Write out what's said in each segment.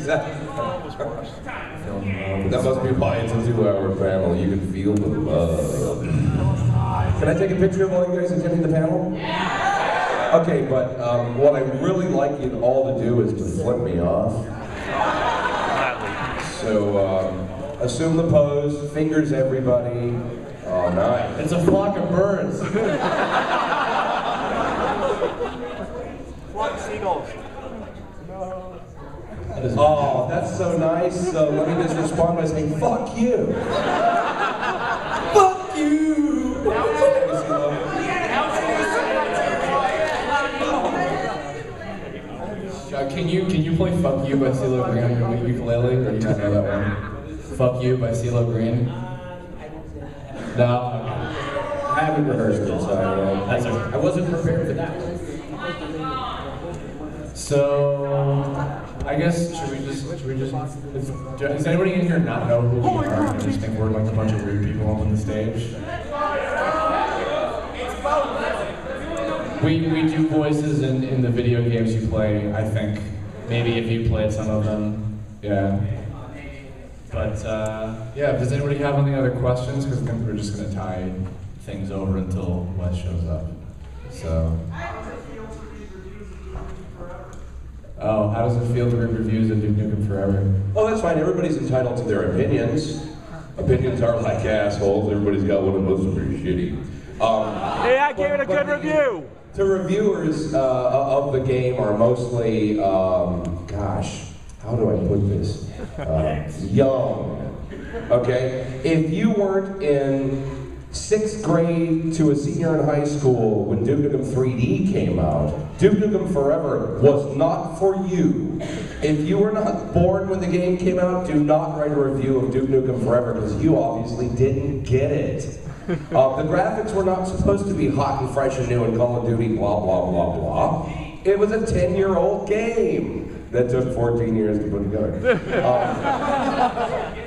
That must be why it's a 2-hour panel. You can feel the love. Can I take a picture of all you guys attending the panel? Yeah! Okay, but what I really like you all to do is to flip me off. So, assume the pose, fingers everybody. Oh, nice. It's a flock of birds. Flock of seagulls. Oh, that's so nice. So let me just respond by saying, fuck you. Fuck you. Can you play Fuck You by CeeLo Green on your ukulele, or do you not know that one? Fuck You by CeeLo Green? No? I haven't rehearsed it, so I wasn't prepared for that. So, I guess, should we just, does anybody in here not know who we are and just think we're like a bunch of weird people up on the stage? We do voices in the video games you play, I think. Maybe if you played some of them, yeah. But, yeah, does anybody have any other questions? Because we're just going to tie things over until Wes shows up. So. Oh, how does it feel to read reviews of Duke Nukem Forever? Oh, that's fine. Everybody's entitled to their opinions. Opinions are like assholes. Everybody's got one, and most of them are shitty. Hey, I gave it a good review. The reviewers of the game are mostly, gosh, how do I put this? Young. Okay? If you weren't in 6th grade to a senior in high school when Duke Nukem 3D came out, Duke Nukem Forever was not for you. If you were not born when the game came out, do not write a review of Duke Nukem Forever because you obviously didn't get it. The graphics were not supposed to be hot and fresh and new and Call of Duty blah blah blah blah. It was a 10-year-old game that took 14 years to put together.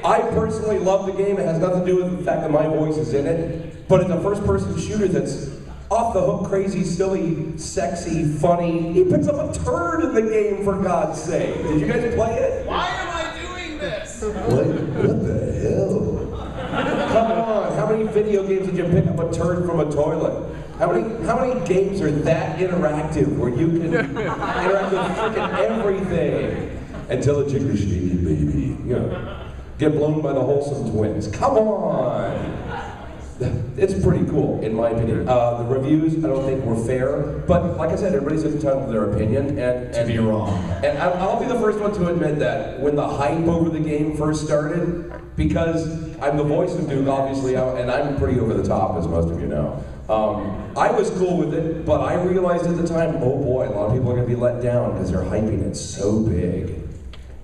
I personally love the game. It has nothing to do with the fact that my voice is in it, but it's a first-person shooter that's off the hook, crazy, silly, sexy, funny. He picks up a turd in the game, for God's sake. Did you guys play it? Why am I doing this? What the hell? Come on, how many video games did you pick up a turd from a toilet? How many games are that interactive where you can interact with freaking everything? Until a jiggly shady baby, you know, get blown by the wholesome twins. Come on! It's pretty cool, in my opinion. The reviews, I don't think were fair, but like I said, everybody's entitled to their opinion, and to be wrong. And I'll be the first one to admit that when the hype over the game first started, because I'm the voice of Duke, obviously, and I'm pretty over the top, as most of you know. I was cool with it, but I realized at the time, oh boy, a lot of people are going to be let down because they're hyping it so big.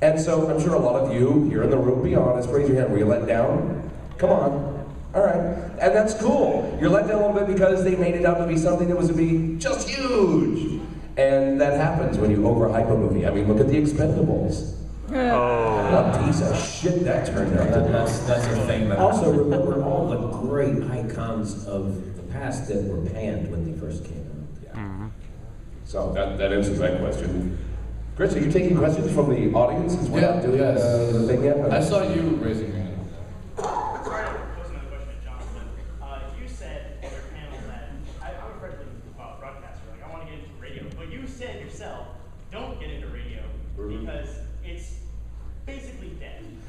And so I'm sure a lot of you here in the room, be honest, raise your hand, were you let down? Come on. All right, and that's cool. You're let down a little bit because they made it out to be something that was to be just huge. And that happens when you overhype a movie. I mean, look at The Expendables. Oh. What a piece of shit that turned out to be. That's a thing that also remember all the great icons of the past that were panned when they first came out. Yeah. Mm-hmm. So that answers that question. Chris, are you taking questions from the audience as well? Yeah, yes. The thing yet? I saw you raising your hand.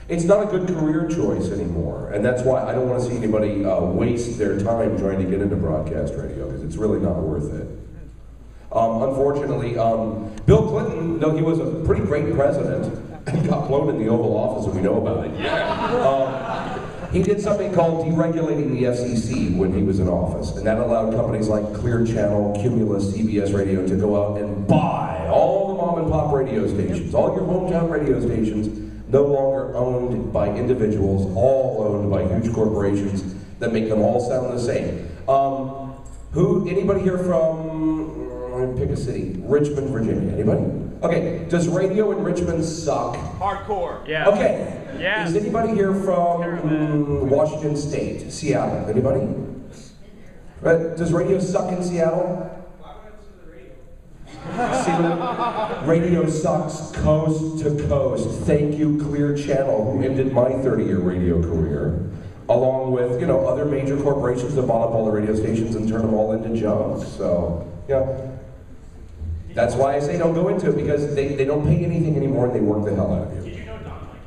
It's not a good career choice anymore, and that's why I don't want to see anybody waste their time trying to get into broadcast radio, because it's really not worth it. Unfortunately, Bill Clinton, though he was a pretty great president, and got blown in the Oval Office, and we know about it. Yeah. He did something called deregulating the FCC when he was in office, and that allowed companies like Clear Channel, Cumulus, CBS Radio to go out and buy all the mom and pop radio stations, all your hometown radio stations, no longer owned by individuals, all owned by huge corporations that make them all sound the same. Anybody here from, pick a city, Richmond, Virginia, anybody? Okay, does radio in Richmond suck? Hardcore. Yeah. Okay. Yeah. Is anybody here from Washington State, Seattle, anybody? Right. Does radio suck in Seattle? See, Radio sucks coast to coast. Thank you, Clear Channel, who ended my 30-year radio career, along with, you know, other major corporations that bought up all the radio stations and turned them all into junk. So, yeah. That's why I say don't go into it, because they don't pay anything anymore and they work the hell out of you. Did you know Don Mike?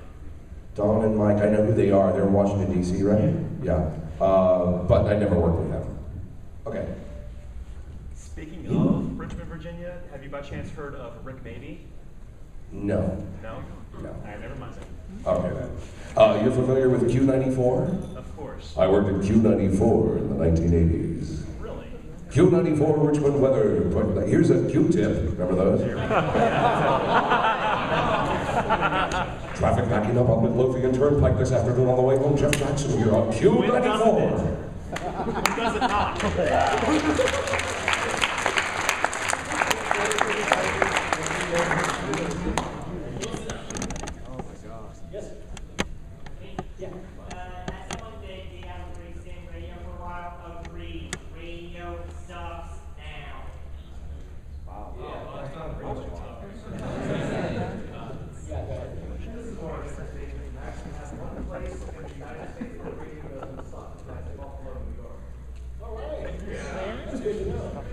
Don and Mike, I know who they are. They're in Washington, D.C., right? Yeah. But I never worked with them. Okay. Speaking of Richmond, Virginia, have you by chance heard of Rick Beatty? No. No? No. All right, never mind. Okay then. You're familiar with Q94? Of course. I worked at Q94 in the 1980s. Really? Q94 Richmond weather. Here's a Q-tip. Remember those? Traffic backing up on Midlothian Turnpike this afternoon on the way home. Jeff Jackson here on Q94. Who does it not?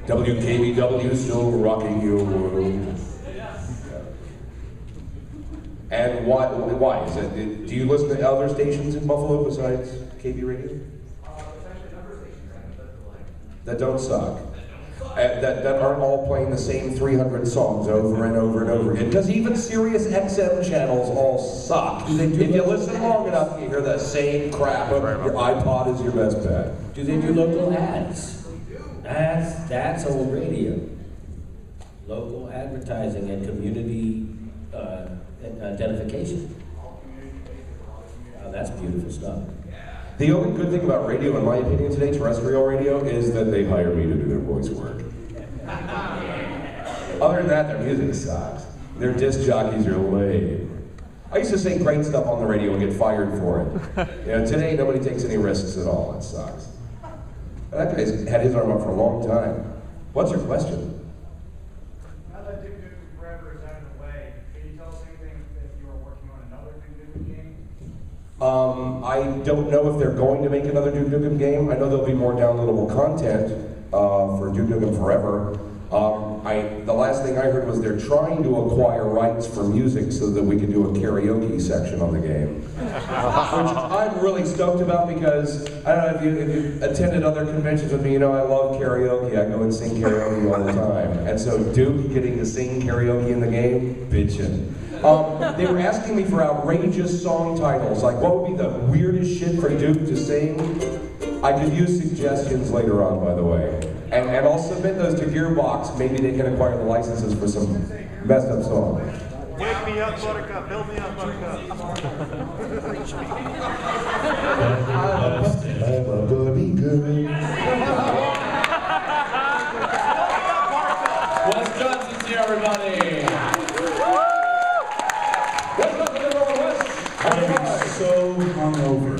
WKBW still rocking your world. And why is it? Do you listen to other stations in Buffalo besides KB Radio? There's actually a number of stations That don't suck. That aren't all playing the same 300 songs over and over and over again. Because even Sirius XM channels all suck. If you listen long enough, you hear the same crap. Your iPod is your best bet. Do they do local ads? That's old radio. Local advertising and community identification. Wow, that's beautiful stuff. The only good thing about radio, in my opinion today, terrestrial radio, is that they hire me to do their voice work. Other than that, their music sucks. Their disc jockeys are lame. I used to say great stuff on the radio and get fired for it. You know, today, nobody takes any risks at all. It sucks. That guy's had his arm up for a long time. What's your question? Now that Duke Nukem Forever is out of the way, can you tell us anything if you are working on another Duke Nukem game? I don't know if they're going to make another Duke Nukem game. I know there'll be more downloadable content for Duke Nukem Forever. The last thing I heard was they're trying to acquire rights for music so that we can do a karaoke section on the game. Which I'm really stoked about because, I don't know if you attended other conventions with me, you know I love karaoke. I go and sing karaoke all the time. And so Duke getting to sing karaoke in the game, bitchin'. They were asking me for outrageous song titles, like what would be the weirdest shit for Duke to sing? I could use suggestions later on, by the way. And I'll submit those to Gearbox. Maybe they can acquire the licenses for some messed up songs. Wake me up, Buttercup. Build me up, Buttercup. I'm a gummy girl. Wes Johnson's here, everybody. I'm so hungover.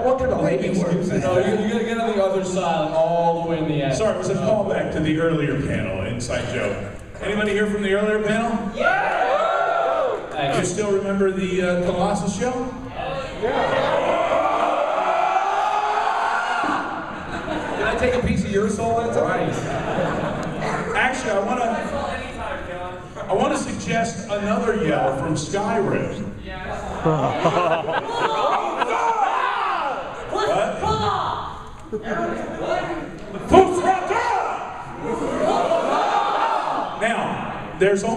What kind of lame excuses? No, you're gonna get on the other side, all the way in the end. Sorry, it was a callback to the earlier panel, inside joke. Anybody here from the earlier panel? Yeah! You still remember the Colossus show? Can I take a piece of your soul that time? Actually, I want to suggest another yell from Skyrim. Now, there's a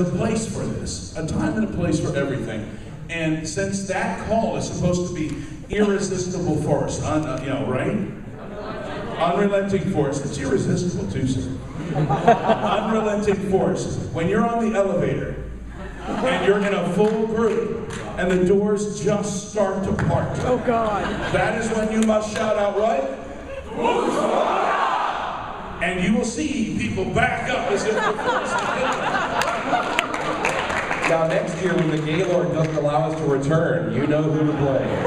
place for this, a time and a place for everything. And since that call is supposed to be irresistible force, right? Unrelenting force. It's irresistible too, sir. Unrelenting force. When you're on the elevator and you're in a full group and the doors just start to part. Oh God. That is when you must shout out, right? And you will see people back up as if the force is hitting them. Now next year when the Gaylord doesn't allow us to return, you know who to blame.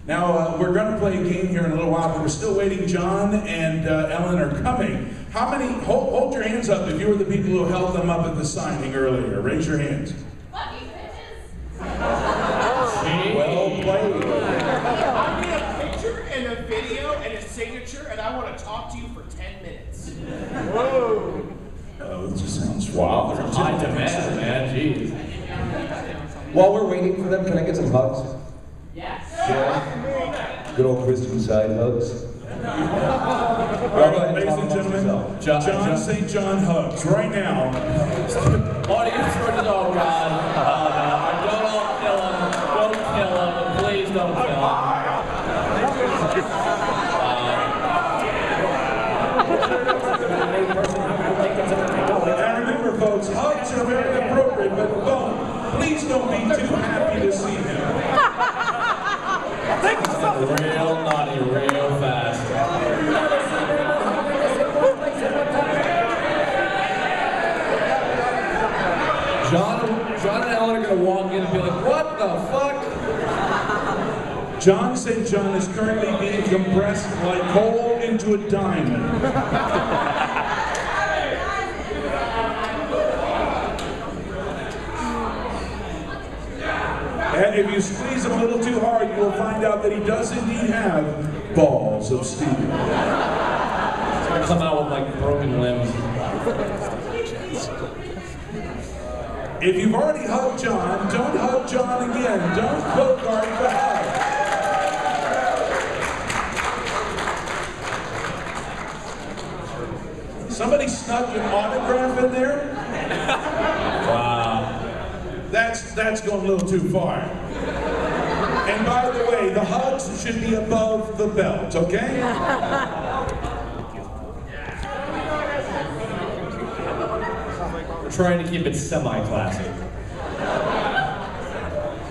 Now, we're going to play a game here in a little while, but we're still waiting. Jon and Ellen are coming. How many, hold your hands up if you were the people who held them up at the signing earlier. Raise your hands. Lucky bitches. Well played. I need a picture and a video and a signature, and I want to talk to you for 10 minutes. Whoa. Oh, it just sounds Wow. High demand, man. Jeez. While we're waiting for them, can I get some hugs? Yes. Yeah. Good old Christian side hugs. All right, ladies and gentlemen, Jon St. John hugs right now. Audience for the dog, God. Don't all kill him. Don't kill him. Please don't kill him. And remember, folks, hugs are very appropriate, but please don't be too happy to see him. Real naughty, real fast. Jon and Ellen are going to walk in and be like, what the fuck? Jon St. John is currently being compressed like coal into a diamond. And if you squeeze him a little too hard, you will find out that he does indeed have balls of steel. He's going to come out with like broken limbs. If you've already hugged Jon, don't hug Jon again. Don't bogart the hug. Somebody snuck an autograph in there? Wow. That's going a little too far. And by the way, the hugs should be above the belt, okay? We're trying to keep it semi-classy.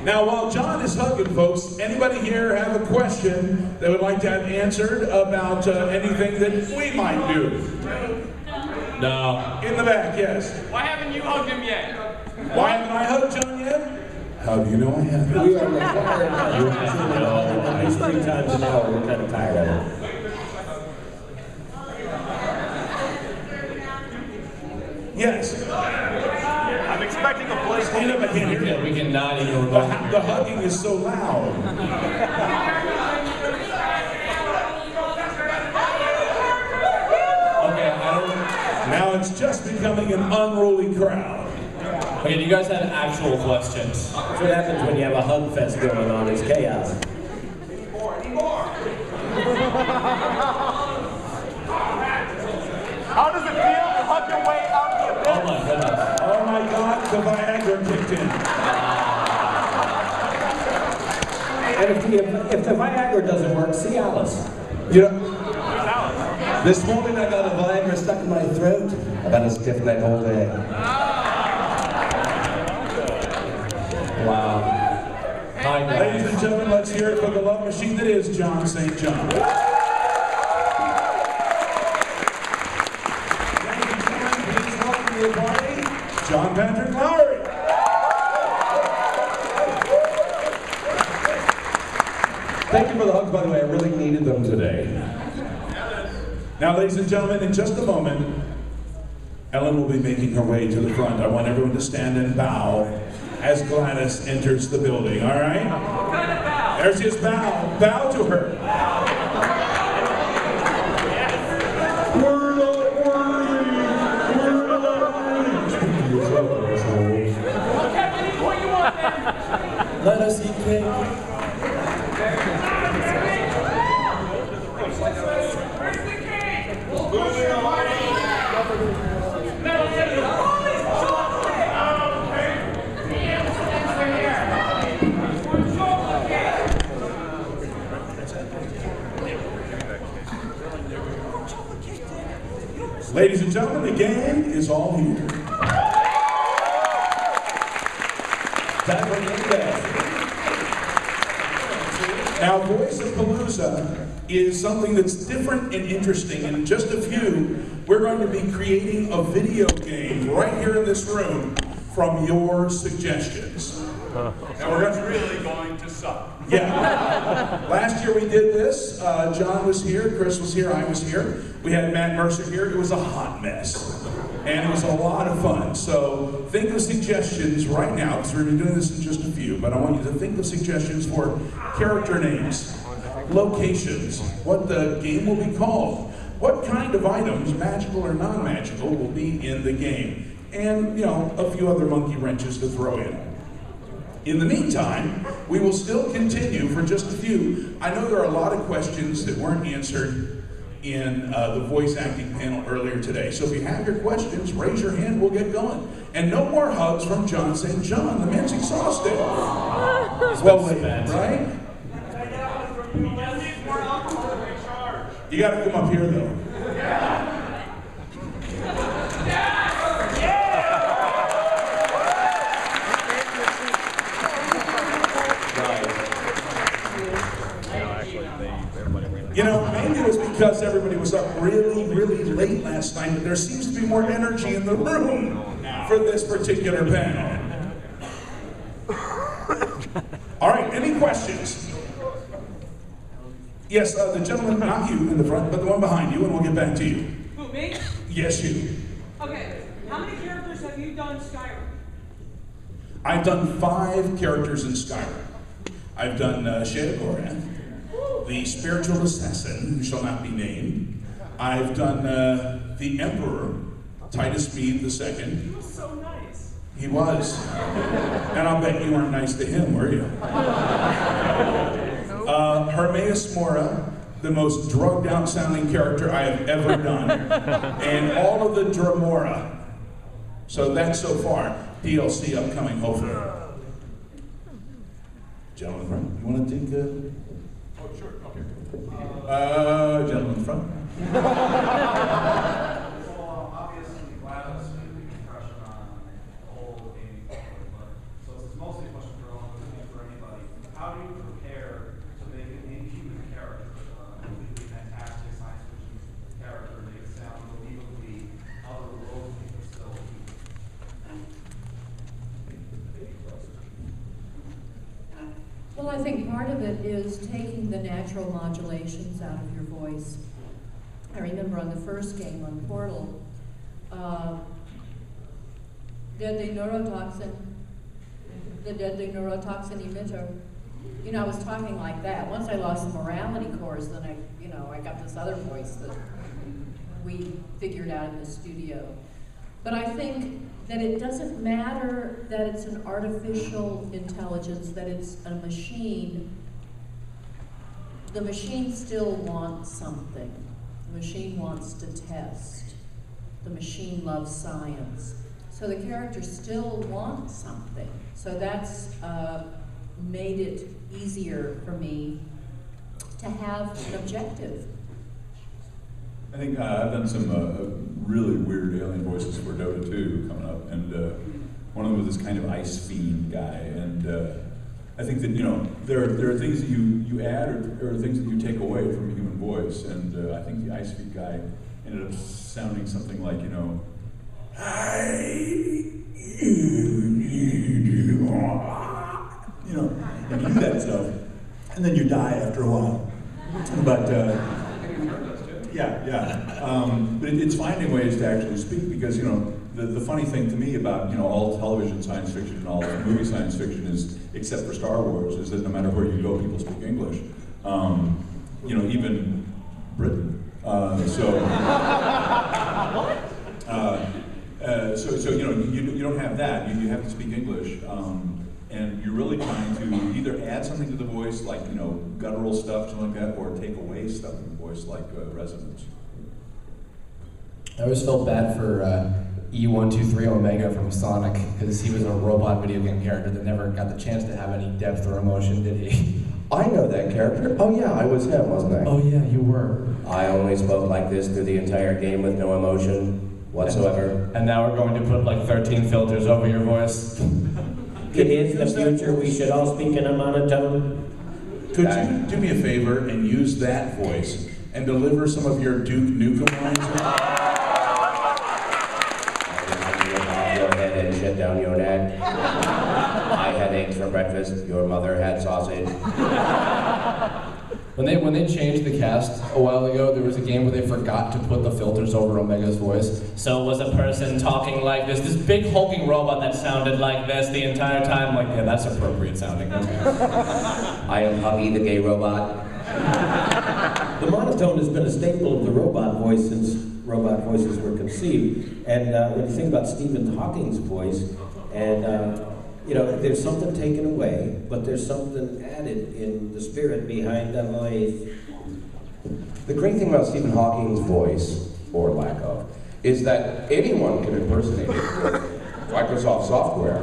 Now, while Jon is hugging folks, anybody here have a question they would like to have answered about anything that we might do? No. In the back, yes. Why haven't you hugged him yet? Why haven't I hugged Jon yet? How do you know I haven't? We are required at least 3 times an hour. We're kind of tired of it. Yes. I'm expecting a play. Stand up, I can't hear you. We cannot even The, remotely. the hugging is so loud. Okay, I don't... Now it's just becoming an unruly crowd. Okay, do you guys have actual questions? That's what happens when you have a hug fest going on. It's chaos. How does it feel to hug your way out of the abyss? Oh my goodness. Oh my God, the Viagra kicked in. And if the Viagra doesn't work, see Alice. You know, this morning I got a Viagra stuck in my throat. I've had a stiff neck all day. Wow. Hi, guys. Ladies and gentlemen, let's hear it for the love machine that is Jon St. John. Please welcome to the party, Jon Patrick Lowrie. Thank you for the hugs, by the way. I really needed them today. Now, ladies and gentlemen, in just a moment, Ellen will be making her way to the front. I want everyone to stand and bow as GlaDOS enters the building, all right? What kind of bow? There's his bow. Bow to her. We're not worthy. Okay, what do you want then? Let us eat cake. Where's the cake? Who's your party? Ladies and gentlemen, the game is all here. Time for MAGFest. Now, Voice-A-Palooza is something that's different and interesting. In just a few, we're going to be creating a video game right here in this room from your suggestions. And we're really going to suck. Yeah. Last year we did this. John was here, Chris was here, I was here. We had Matt Mercer here. It was a hot mess. And it was a lot of fun. So think of suggestions right now, because we're going to be doing this in just a few, but I want you to think of suggestions for character names, locations, what the game will be called, what kind of items, magical or non-magical, will be in the game, and, you know, a few other monkey wrenches to throw in. In the meantime, we will still continue for just a few. I know there are a lot of questions that weren't answered in the voice acting panel earlier today. So if you have your questions, raise your hand, we'll get going. And no more hugs from Jon St. John. The man's exhausted. Well, right? You gotta come up here though. You know, maybe it was because everybody was up really, really late last night, but there seems to be more energy in the room for this particular panel. All right, any questions? Yes, the gentleman, not you in the front, but the one behind you, and we'll get back to you. Who, me? Yes, you. Okay, how many characters have you done Skyrim? I've done 5 characters in Skyrim. I've done Sheogorath, the spiritual assassin who shall not be named. I've done the Emperor, Titus Bede II. He was so nice. He was. And I'll bet you weren't nice to him, were you? Hermaeus Mora, the most drugged out sounding character I have ever done. And all of the Dramora. So that's so far. DLC upcoming, hopefully. Gentleman in front, you want to take Oh, sure, okay. Gentleman in front. Well, obviously, GlaDOS made a big impression on the whole gaming public, but so it's mostly a question for Ellen, but it's for anybody. How do you prepare to make an inhuman character, a completely fantastic science fiction character, make it sound believably otherworldly but still human? Well, I think part of it is taking the natural modulations out of your voice. I remember on the first game on Portal, deadly neurotoxin, the deadly neurotoxin emitter. You know, I was talking like that. Once I lost the morality cores, then I got this other voice that we figured out in the studio. But I think that it doesn't matter that it's an artificial intelligence, that it's a machine. The machine still wants something. The machine wants to test. The machine loves science. So the character still wants something. So that's made it easier for me to have an objective. I think I've done some really weird alien voices for Dota 2 coming up, and one of them was this kind of ice fiend guy, and I think that, you know, there are things that you add or things that you take away from a human voice, and I think the ice fiend guy ended up sounding something like, you know, you know, and you do that stuff, and then you die after a while. But but it's finding ways to actually speak, because, you know, the funny thing to me about, you know, all television science fiction and all movie science fiction is, except for Star Wars, is that no matter where you go, people speak English. You know, even Britain. So you know, you don't have that. You have to speak English, and you're really trying to either add something to the voice, like, you know, guttural stuff, something like that, or take away stuff from the voice, like resonance. I always felt bad for E123 Omega from Sonic, because he was a robot video game character that never got the chance to have any depth or emotion, did he? I know that character. Oh yeah, I was him, wasn't I? Oh yeah, you were. I only spoke like this through the entire game with no emotion whatsoever. And now we're going to put like 13 filters over your voice. It is the future. We should all speak in a monotone. Could you do me a favor and use that voice and deliver some of your Duke Nukem lines? Your head and shut down your neck. I had a eggs for breakfast. Your mother had sausage. When they changed the cast a while ago, there was a game where they forgot to put the filters over Omega's voice. So was a person talking like this big hulking robot that sounded like this the entire time. Like, yeah, that's appropriate sounding. Okay. I am Huggy the gay robot. The monotone has been a staple of the robot voice since robot voices were conceived. And when you think about Stephen Hawking's voice, and you know, there's something taken away, but there's something added in the spirit behind the voice. The great thing about Stephen Hawking's voice, or lack of, is that anyone can impersonate it with Microsoft software.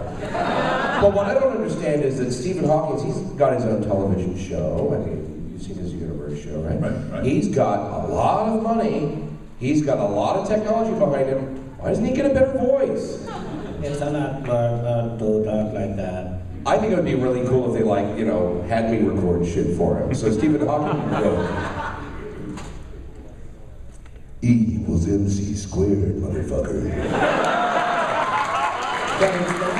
But what I don't understand is that Stephen Hawking, he's got his own television show. I mean, you've seen his Universe show, right? Right. He's got a lot of money. He's got a lot of technology behind him. Why doesn't he get a better voice? It's a lot more fun to talk like that. I think it would be really cool if they, like, you know, had me record shit for him. So Stephen Hawking would go, E equals MC squared, motherfucker. What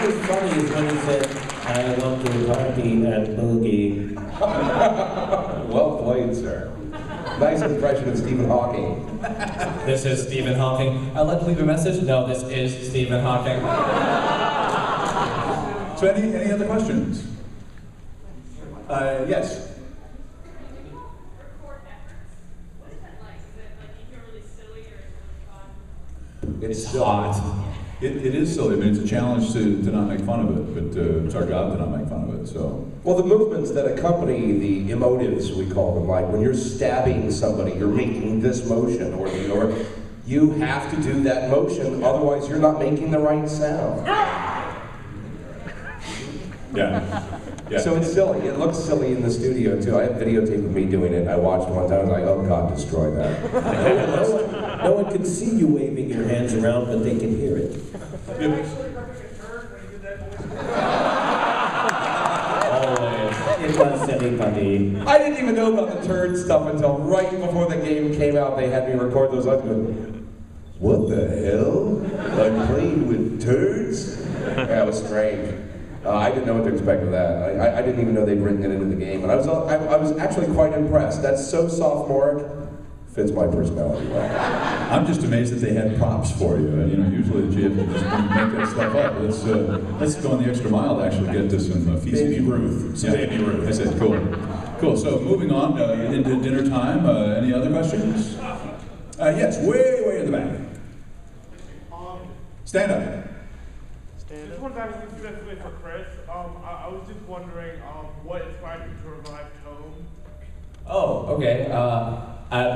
was funny is when he said, I want to party and boogie. Well played, sir. Nice impression of Stephen Hawking. This is Stephen Hawking. I'd like to leave a message. No, this is Stephen Hawking. So any other questions? Yes. It's hot. It is silly. I mean, it's a challenge to not make fun of it, but it's our job to not make fun of it. So. Well, the movements that accompany the emotives, we call them, like when you're stabbing somebody, you're making this motion, or you have to do that motion, otherwise you're not making the right sound. Yeah. So it's silly. It looks silly in the studio too. I have videotape of me doing it. I watched one time. I was like, oh God, destroy that. No one can see you waving your hands around, but they can hear it. It was anybody. I didn't even know about the turd stuff until right before the game came out. They had me record those. I was going, what the hell? I'm playing with turds? Yeah, it was strange. I didn't know what to expect of that. I didn't even know they'd written it into the game, and I was actually quite impressed. That's so sophomoric. Fits my personality well. I'm just amazed that they had props for you. You know, usually the GM just make that stuff up. Let's go on the extra mile to actually get to some feces. Baby Ruth. Yeah. Baby Ruth. I said, cool. So moving on into dinner time. Any other questions? Yes, way in the back. Stand up. Just one time specifically for Chris. I was just wondering what inspired you to revive Tome? Oh, okay.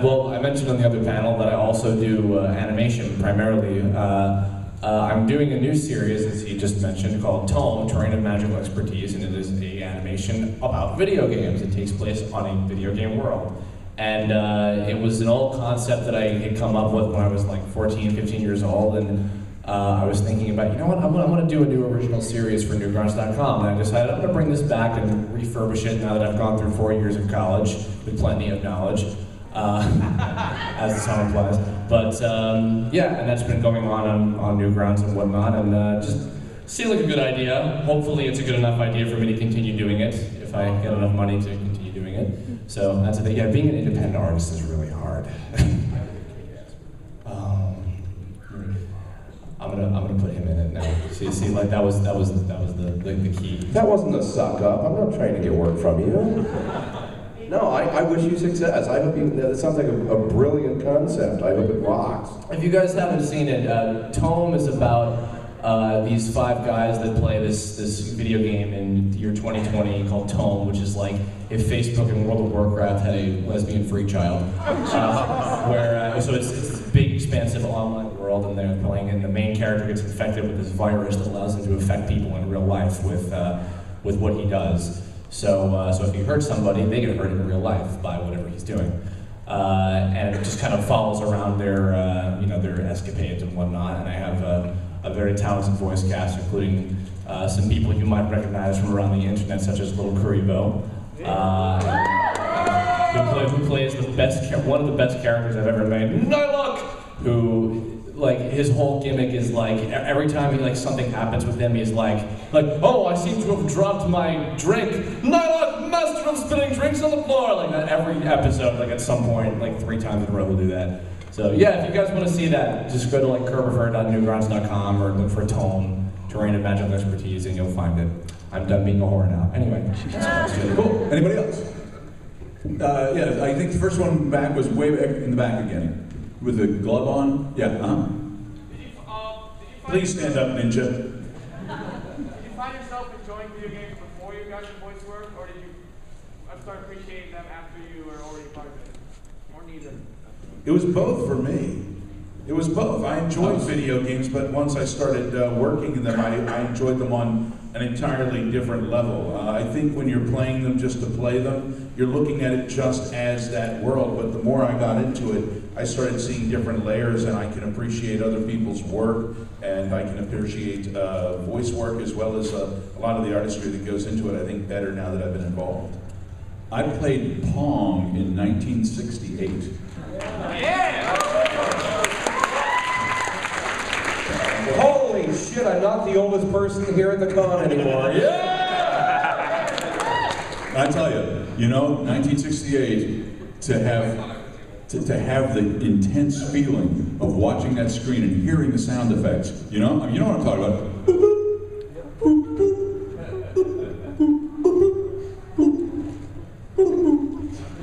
Well, I mentioned on the other panel that I also do animation primarily. I'm doing a new series, as he just mentioned, called Tome, Terrain of Magical Expertise, and it is an animation about video games. It takes place on a video game world. And it was an old concept that I had come up with when I was like 14, 15 years old, and I was thinking about, you know what, I'm going to do a new original series for Newgrounds.com, and I decided I'm going to bring this back and refurbish it now that I've gone through 4 years of college with plenty of knowledge, as the song implies. But yeah, and that's been going on Newgrounds and whatnot, and just seemed like a good idea. Hopefully it's a good enough idea for me to continue doing it, if I get enough money to continue doing it. So that's the thing. Yeah, being an independent artist is really hard. I'm gonna put him in it now. See, like that was the key. That wasn't a suck up. I'm not trying to get work from you. No, I wish you success. I hope you. That sounds like a brilliant concept. I hope it rocks. If you guys haven't seen it, Tome is about these 5 guys that play this video game in the year 2020 called Tome, which is like if Facebook and World of Warcraft had a lesbian freak child. So it's this big, expansive online world, and they're playing, and the main character gets infected with this virus that allows him to affect people in real life with what he does. So if he hurts somebody, they get hurt in real life by whatever he's doing. And it just kind of follows around their escapades and whatnot. And I have a very talented voice cast, including some people you might recognize from around the internet, such as Little Kuribo, who plays one of the best characters I've ever made. Nylock, who, like, his whole gimmick is like, every time he, like, something happens with him, he's like, oh, I seem to have dropped my drink. Nylock, master of spilling drinks on the floor. Like that every episode, like at some point, like 3 times in a row he'll do that. So yeah, if you guys want to see that, just go to like Kirbopher.newgrounds.com or look for Tone, Terrain of Magical Expertise, and you'll find it. I'm done being a whore now. Anyway. Cool. Anybody else? Yeah, I think the first one back was way back in the back again. With the glove on? Yeah, Please stand up, Ninja. Did you find yourself enjoying video games before you got your voice work, or did you start appreciating them after you were already part of it? Or neither? It was both for me. It was both. I enjoyed video games, but once I started working in them, I enjoyed them on an entirely different level. I think when you're playing them just to play them, you're looking at it just as that world, but the more I got into it, I started seeing different layers, and I can appreciate other people's work, and I can appreciate voice work as well as a lot of the artistry that goes into it, I think, better now that I've been involved. I played Pong in 1968. Holy shit, I'm not the oldest person here at the con anymore. Yeah! I tell you, 1968, to have the intense feeling of watching that screen and hearing the sound effects, you know what I'm talking about?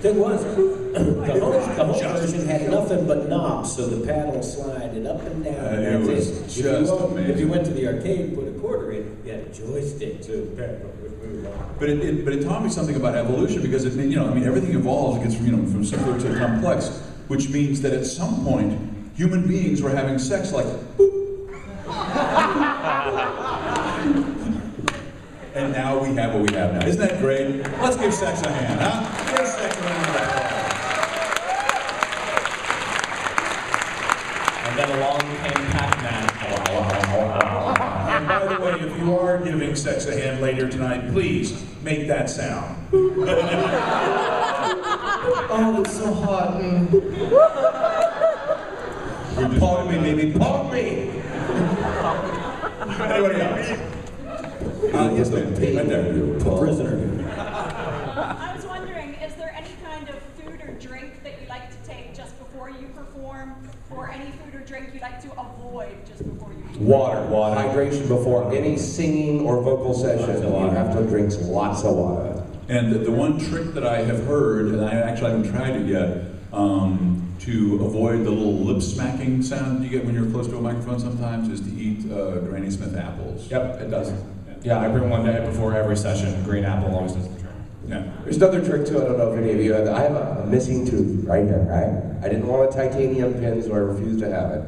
Thing was, the whole version had nothing but knobs, so the paddle slided up and down. It was just amazing. If you went to the arcade, put a quarter in, you had a joystick too. But it taught me something about evolution, because everything evolves. It gets from simpler to complex, which means that at some point human beings were having sex like and now we have what we have now. Isn't that great? Let's give sex a hand, huh? Give sex a hand. And then along came Pac-Man. And by the way, if you are giving sex a hand later tonight, please make that sound. Oh, it's so hot. Pong me, baby, pong me! Anybody else? Yes, ma'am. Right there. Prisoner. I was wondering, is there any kind of food or drink that you like to take just before you perform, or any food or drink you like to avoid just before you perform? Water. Hydration before any singing or vocal session. You have to drink lots of water. And the one trick that I have heard, and I actually haven't tried it yet, to avoid the little lip smacking sound you get when you're close to a microphone sometimes, is to eat Granny Smith apples. Yep, it does. Yeah, I bring one day before every session. Green apple always does the trick. Yeah. There's another trick too, I don't know if any of you have. I have a missing tooth right here, right? I didn't want a titanium pin, so I refused to have it.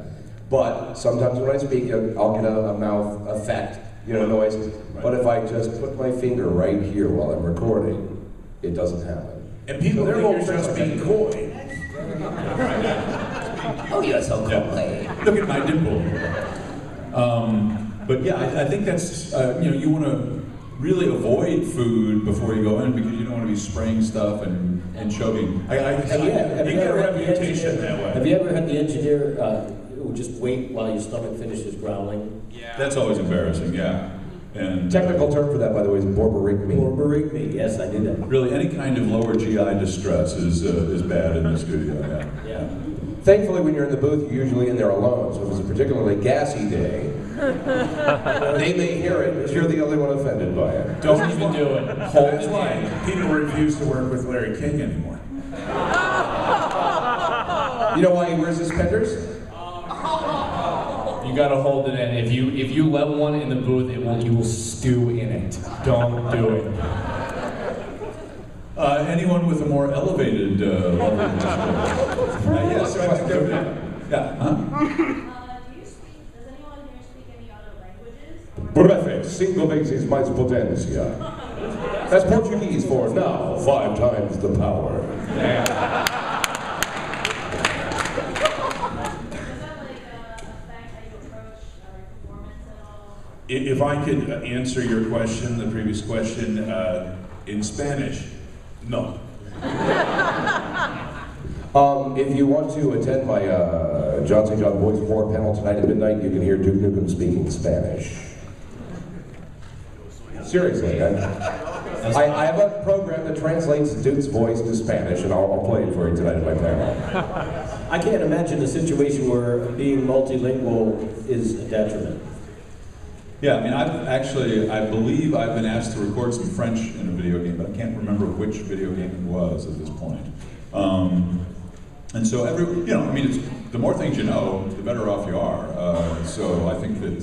But sometimes when I speak, I'll get a mouth effect, noise. Right. But if I just put my finger right here while I'm recording, it doesn't happen. And people think you're just being coy. Oh, you're so coy. Look at my dimple. But yeah, I think that's, you want to really avoid food before you go in, because you don't want to be spraying stuff and choking. Have you ever had the reputation that way. Have you ever had the engineer who just wait while your stomach finishes growling? Yeah. That's always embarrassing, yeah. And technical term for that, by the way, is borborygmi. Borborygmi, yes, I did that. Really, any kind of lower GI distress is bad in the studio, yeah. Thankfully, when you're in the booth, you're usually in there alone, so if it's a particularly gassy day, they may hear it, but you're the only one offended by it. Don't even do it. That's why people refuse to work with Larry King anymore. You know why he wears suspenders? You gotta hold it in. If you let one in the booth, you will stew in it. Don't do it. Anyone with a more elevated level of yes, Do you speak, does anyone here speak any other languages? Brefe, 5 vezes mais potência. That's Portuguese for now, 5 times the power. If I could answer your question, the previous question, in Spanish, no. If you want to attend my Jon St. Voice 4 panel tonight at midnight, you can hear Duke Nukem speaking Spanish. Seriously, I have a program that translates Duke's voice to Spanish, and I'll play it for you tonight at my panel. I can't imagine a situation where being multilingual is a detriment. Yeah, I mean, I believe I've been asked to record some French in a video game, but I can't remember which video game it was at this point. And so the more things you know, the better off you are. So I think that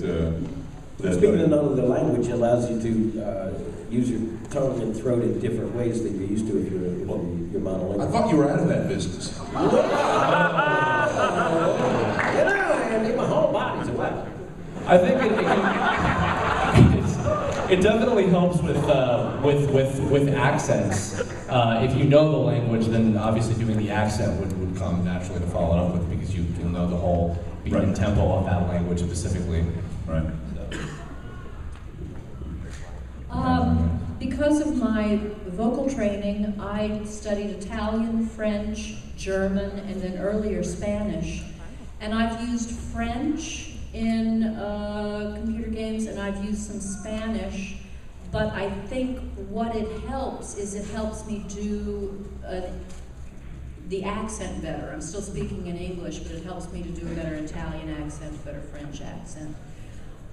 speaking another language allows you to use your tongue and throat in different ways than you're used to if you're monolingual. I thought you were out of that business. My whole body's a weapon. I think it definitely helps with accents. If you know the language, then obviously doing the accent would come naturally to follow it up with, because you'll know the whole beat and tempo of that language specifically. Right. Because of my vocal training, I studied Italian, French, German, and then earlier Spanish. And I've used French in computer games, and I've used some Spanish. But I think what it helps is it helps me do the accent better. I'm still speaking in English, but it helps me to do a better Italian accent, a better French accent.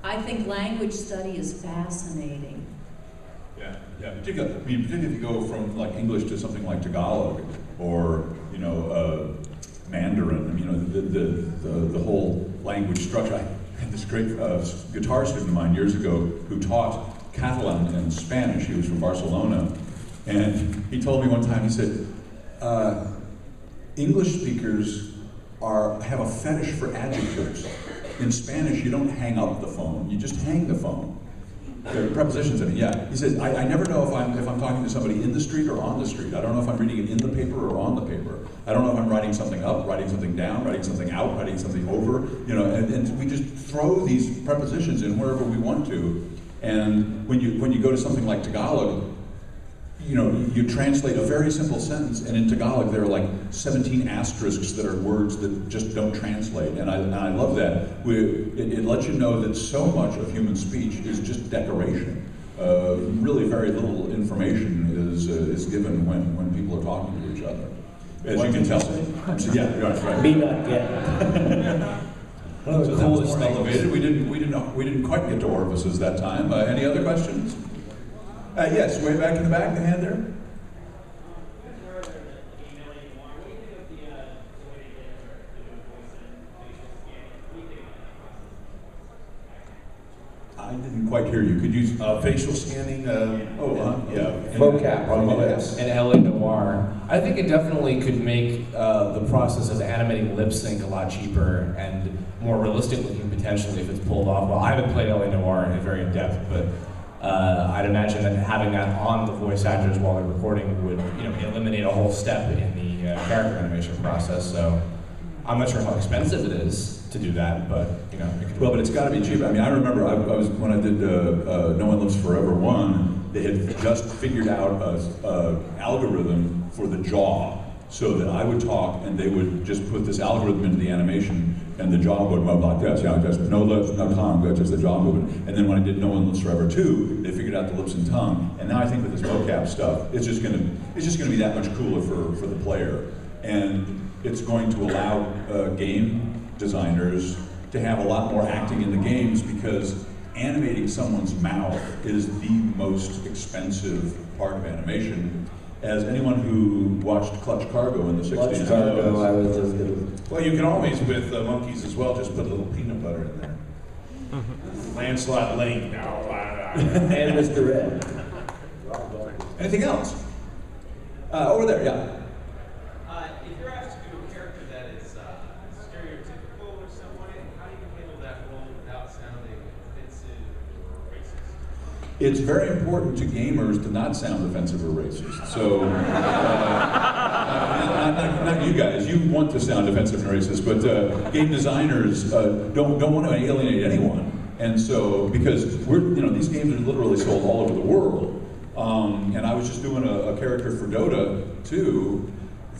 I think language study is fascinating. Yeah, particularly if you go from like English to something like Tagalog or Mandarin. The whole language structure. I had this great guitar student of mine years ago who taught Catalan and Spanish. He was from Barcelona, and he told me one time. He said, English speakers have a fetish for adjectives. In Spanish, you don't hang up the phone; you just hang the phone. There are prepositions in it, yeah. He says, I never know if I'm talking to somebody in the street or on the street. I don't know if I'm reading it in the paper or on the paper. I don't know if I'm writing something up, writing something down, writing something out, writing something over, and we just throw these prepositions in wherever we want to. And when you go to something like Tagalog, you translate a very simple sentence, and in Tagalog there are like 17 asterisks that are words that just don't translate, and I love that. It lets you know that so much of human speech is just decoration. Really very little information is given when people are talking to each other. As you can tell. Yeah, right. Me not yet. So that was elevated. We didn't quite get to orifices that time. Any other questions? Yes, way back in the back, the hand there. I didn't quite hear you. Could you facial scanning? Yeah. Mocap on the lips. And LA Noire. I think it definitely could make the process of animating lip sync a lot cheaper and more realistic looking potentially if it's pulled off well. I haven't played LA Noire very in depth, but I'd imagine that having that on the voice actors while they're recording would eliminate a whole step in the character animation process. So I'm not sure how expensive it is to do that, but well, but it's got to be cheap. I mean, I remember I was when I did No One Lives Forever 1. They had just figured out a algorithm for the jaw, so that I would talk and they would just put this algorithm into the animation, and the jaw would move like this. Yeah, just no lips, no tongue, just the jaw movement. And then when I did No One Lives Forever 2, they figured out the lips and tongue. And now I think with this mocap stuff, it's just going to be that much cooler for the player, and it's going to allow game designers to have a lot more acting in the games, because animating someone's mouth is the most expensive part of animation. As anyone who watched Clutch Cargo in the 60s Clutch Cargo, I was just gonna... Well, you can always, with monkeys as well, just put a little peanut butter in there. Lancelot Lane. And Mr. Red. Anything else? Over there, yeah. If you're asked to do a character that is stereotypical or some way, how do you handle that role without sounding offensive or racist? It's very important to gamers to not sound offensive or racist. So, not you guys. You want to sound offensive and racist, but game designers don't want to alienate anyone. And so, because these games are literally sold all over the world. And I was just doing a character for Dota 2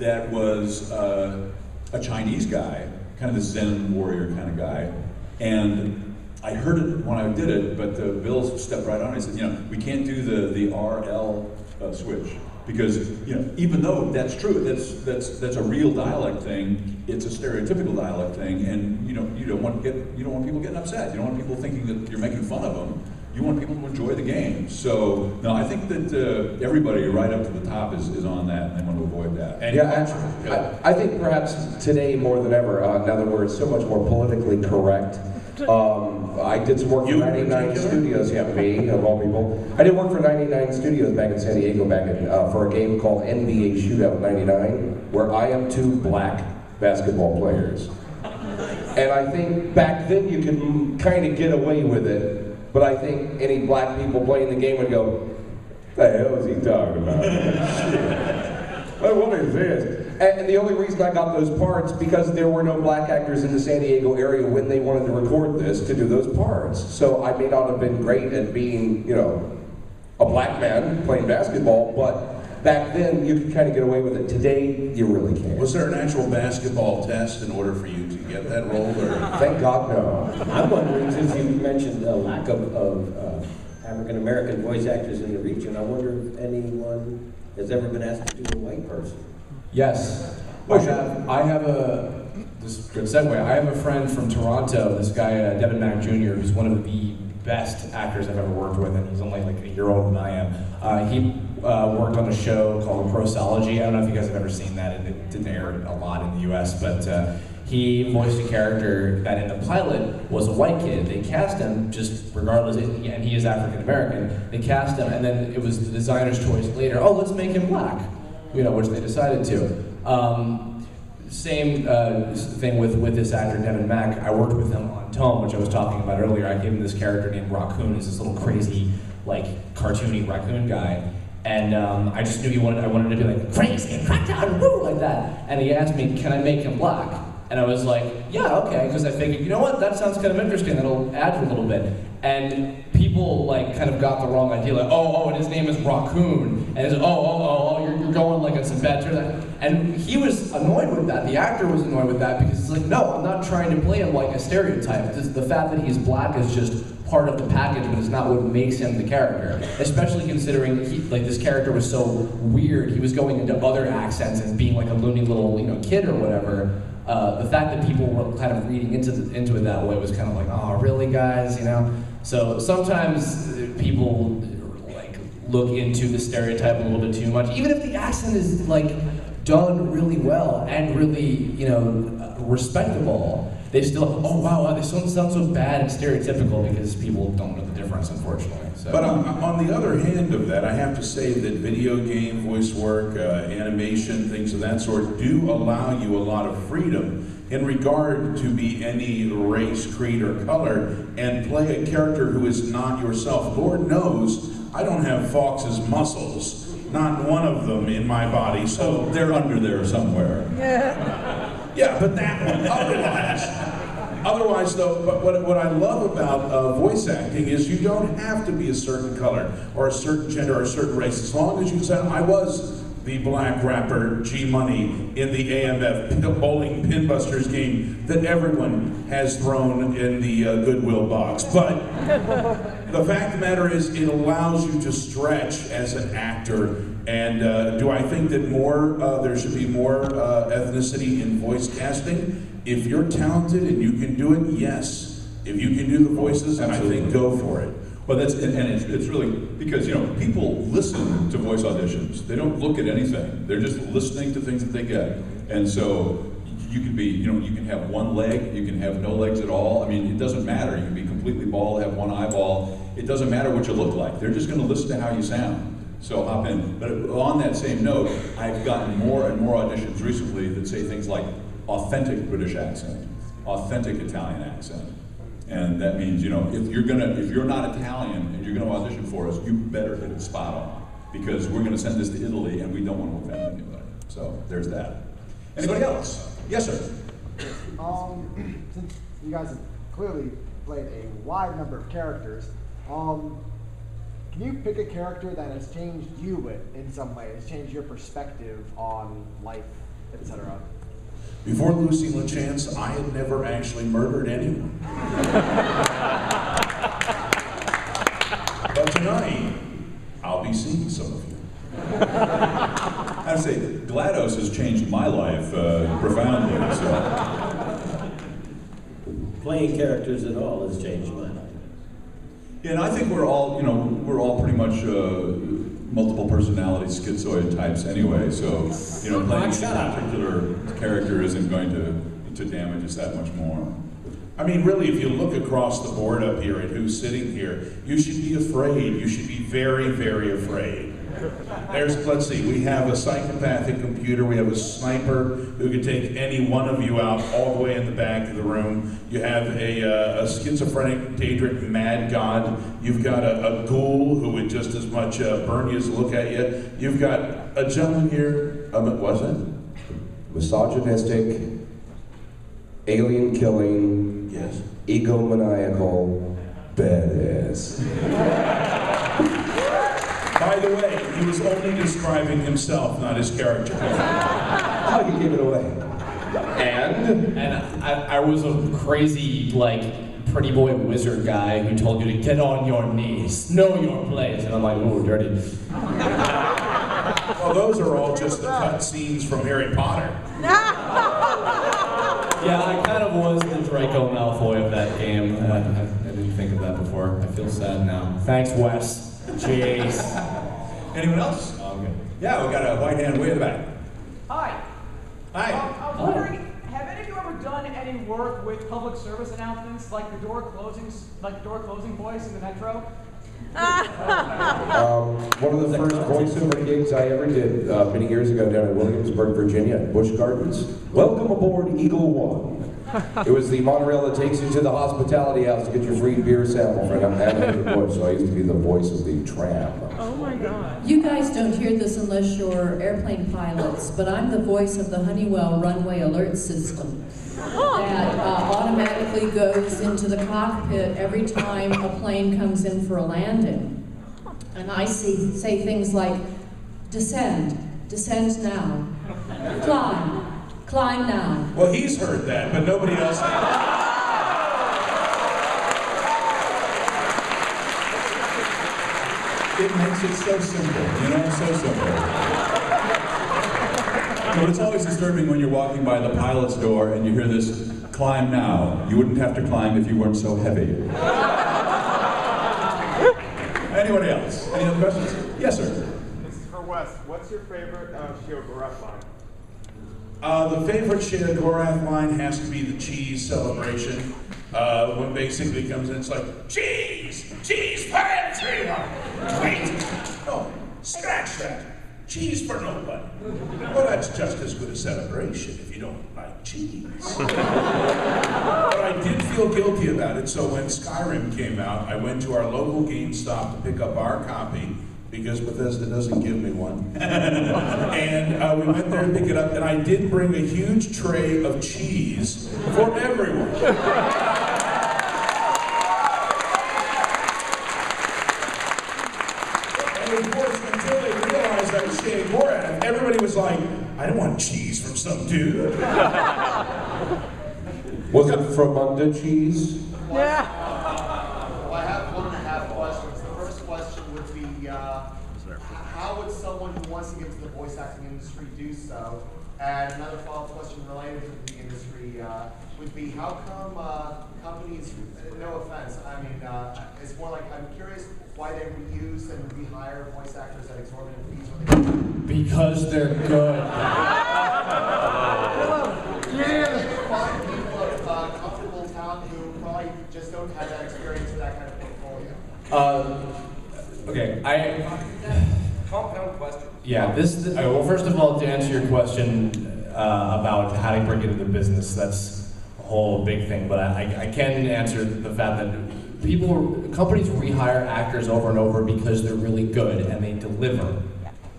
that was a Chinese guy, kind of the Zen warrior kind of guy, and I heard it when I did it, but Bill stepped right on it and said, we can't do the RL switch. Because even though that's true, that's a real dialect thing. It's a stereotypical dialect thing, and you don't want people getting upset. You don't want people thinking that you're making fun of them. You want people to enjoy the game. So no, I think that everybody right up to the top is on that, and they want to avoid that. And I think perhaps today more than ever, now that we're so much more politically correct. I did some work for 99 Studios, me, of all people. I did work for 99 Studios back in San Diego for a game called NBA Shootout 99, where I am 2 black basketball players. And I think back then you could kind of get away with it, but I think any black people playing the game would go, "What the hell is he talking about? What is this?" And the only reason I got those parts because there were no black actors in the San Diego area when they wanted to record this to do those parts. So I may not have been great at being, a black man playing basketball, but back then you could kind of get away with it. Today, you really can't. Was there an actual basketball test in order for you to get that role? Or? Thank God, no. I'm wondering, since you mentioned the lack of African-American voice actors in the region, I wonder if anyone has ever been asked to do a white person. Yes. I have this is a good segue. I have a friend from Toronto, this guy, Devin Mack Jr., who's one of the best actors I've ever worked with, and he's only like a year older than I am. He worked on a show called Prosology. I don't know if you guys have ever seen that, and it didn't air a lot in the US, but he voiced a character that in the pilot was a white kid. They cast him just regardless, and he is African American. They cast him, and then it was the designer's choice later, let's make him black. Which they decided to. Same thing with this actor, Devin Mack. I worked with him on Tome, which I was talking about earlier. I gave him this character named Raccoon. He's this little crazy, cartoony raccoon guy. And I just knew I wanted to be like, crazy, and crackdown, woo, like that. And he asked me, can I make him black? And I was like, yeah, okay, because I figured, that sounds kind of interesting. That'll add to a little bit. And people kind of got the wrong idea, and his name is Raccoon, and it's you're going like it's a better. And he was annoyed with that. The actor was annoyed with that because it's like, no, I'm not trying to play him like a stereotype. The fact that he's black is just part of the package, but it's not what makes him the character. Especially considering this character was so weird. He was going into other accents and being like a loony little kid or whatever. The fact that people were kind of reading into it that way was kind of like, oh, really, guys, So sometimes people look into the stereotype a little bit too much, even if the accent is done really well and really respectable. They still, oh wow, they sound so bad and stereotypical because people don't know the difference, unfortunately. So. But on the other hand of that, I have to say that video game voice work, animation, things of that sort do allow you a lot of freedom in regard to be any race, creed, or color and play a character who is not yourself. Lord knows I don't have Fox's muscles, not one of them in my body, so they're under there somewhere. Yeah, but that one, otherwise though, but what I love about voice acting is you don't have to be a certain color, or a certain gender, or a certain race, as long as you said, I was the black rapper G-Money in the AMF bowling pinbusters game that everyone has thrown in the Goodwill box. But the fact of the matter is, it allows you to stretch as an actor. And do I think that there should be more ethnicity in voice casting? If you're talented and you can do it, yes. If you can do the voices, absolutely. I think go for it. Well, it's really because people listen to voice auditions. They don't look at anything. They're just listening to things that they get. And so you can be, you can have one leg, you can have no legs at all. I mean, it doesn't matter. You can be completely bald, have one eyeball. It doesn't matter what you look like. They're just going to listen to how you sound. So hop in. But on that same note, I've gotten more and more auditions recently that say things like authentic British accent, authentic Italian accent. And that means, if you're not Italian and you're gonna audition for us, you better hit it spot on. Because we're gonna send this to Italy and we don't want to offend anybody. So there's that. Anybody else? Yes, sir. Since you guys have clearly played a wide number of characters, can you pick a character that has changed you in some way, has changed your perspective on life etc.? Before losing the chance, I had never actually murdered anyone. But tonight, I'll be seeing some of you. I have to say, GlaDOS has changed my life profoundly. So. Playing characters at all has changed my life. Yeah, and I think we're all pretty much multiple personality schizoid types anyway. So, playing a particular character isn't going to damage us that much more. I mean, really, if you look across the board up here at who's sitting here, you should be afraid. You should be very, very afraid. Let's see, we have a psychopathic computer, we have a sniper who could take any one of you out all the way in the back of the room. You have a schizophrenic, daydream mad god. You've got a ghoul who would just as much burn you as look at you. You've got a gentleman here, was it? Misogynistic, alien killing, yes, egomaniacal, badass. By the way, he was only describing himself, not his character. Oh, you gave it away. And I was a crazy, pretty boy wizard guy who told you to get on your knees, know your place. And I'm like, ooh, dirty. Well, those are all just the cut scenes from Harry Potter. Yeah, I kind of was the Draco Malfoy of that game. I didn't think of that before. I feel sad now. Thanks, Wes. Jeez. Anyone else? Oh, I'm good. Yeah, we got a white hand way in the back. Hi. Hi. I was wondering, have any of you ever done any work with public service announcements, like the door closing voice in the metro? One of the first voiceover gigs I ever did many years ago down in Williamsburg, Virginia, at Busch Gardens. Welcome aboard Eagle One. It was the monorail that takes you to the hospitality house to get your free beer sample for an animated voice. So I used to be the voice of the tram. Oh my God. You guys don't hear this unless you're airplane pilots, but I'm the voice of the Honeywell runway alert system that automatically goes into the cockpit every time a plane comes in for a landing. And I say things like, descend now, climb now. Well, he's heard that, but nobody else has. It makes it so simple, so simple. But it's always disturbing when you're walking by the pilot's door and you hear this, climb now. You wouldn't have to climb if you weren't so heavy. Anybody else? Any other questions? Yes, sir. This is for Wes. What's your favorite Sheogorath line? The favorite Sheogorath line has to be the cheese celebration. When basically comes in, it's like, cheese for everyone. Wait, no, scratch that. Cheese for nobody. Well, that's just as good a celebration if you don't like cheese. But I did feel guilty about it, so when Skyrim came out, I went to our local GameStop to pick up our copy, because Bethesda doesn't give me one. And we went there to pick it up, and I did bring a huge tray of cheese for everyone. And of course, until they realized I was Sheogorath, everybody was like, I don't want cheese from some dude. Was it Fromunda cheese? Yeah. Well, I have 1.5 questions. The first question would be, how would someone who wants to get to the voice acting industry do so? And another follow-up question related to the industry would be, how come companies, no offense, I mean, it's more like, I'm curious why they reuse and rehire voice actors at exorbitant fees when they Because they're good. Yeah. Find people of comfortable talent who probably just don't have that experience for that kind of portfolio. Okay, Compound question. Yeah, well, first of all, to answer your question about how to break into the business, that's a whole big thing, but I can answer the fact that companies rehire actors over and over because they're really good and they deliver.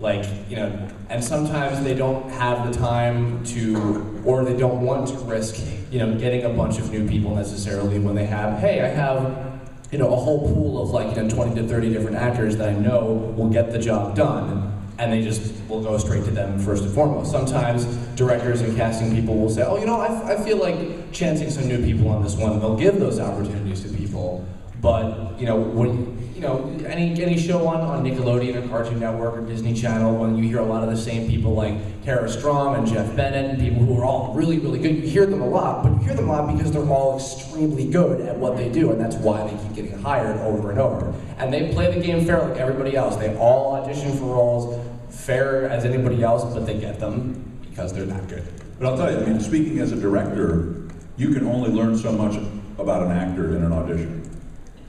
And sometimes they don't have the time to, or they don't want to risk, getting a bunch of new people necessarily when they have, hey, I have, a whole pool of 20 to 30 different actors that I know will get the job done. and they just will go straight to them first and foremost. Sometimes directors and casting people will say, oh, you know, I feel like chancing some new people on this one, and they'll give those opportunities to people. But, you know, when, you know, any show on Nickelodeon or Cartoon Network or Disney Channel, when you hear a lot of the same people like Tara Strom and Jeff Bennett and people who are all really, really good, you hear them a lot, but you hear them a lot because they're all extremely good at what they do, and that's why they keep getting hired over and over. And they play the game fair like everybody else. They all audition for roles fair as anybody else, but they get them because they're that good. But I'll tell you, I mean, speaking as a director, you can only learn so much about an actor in an audition.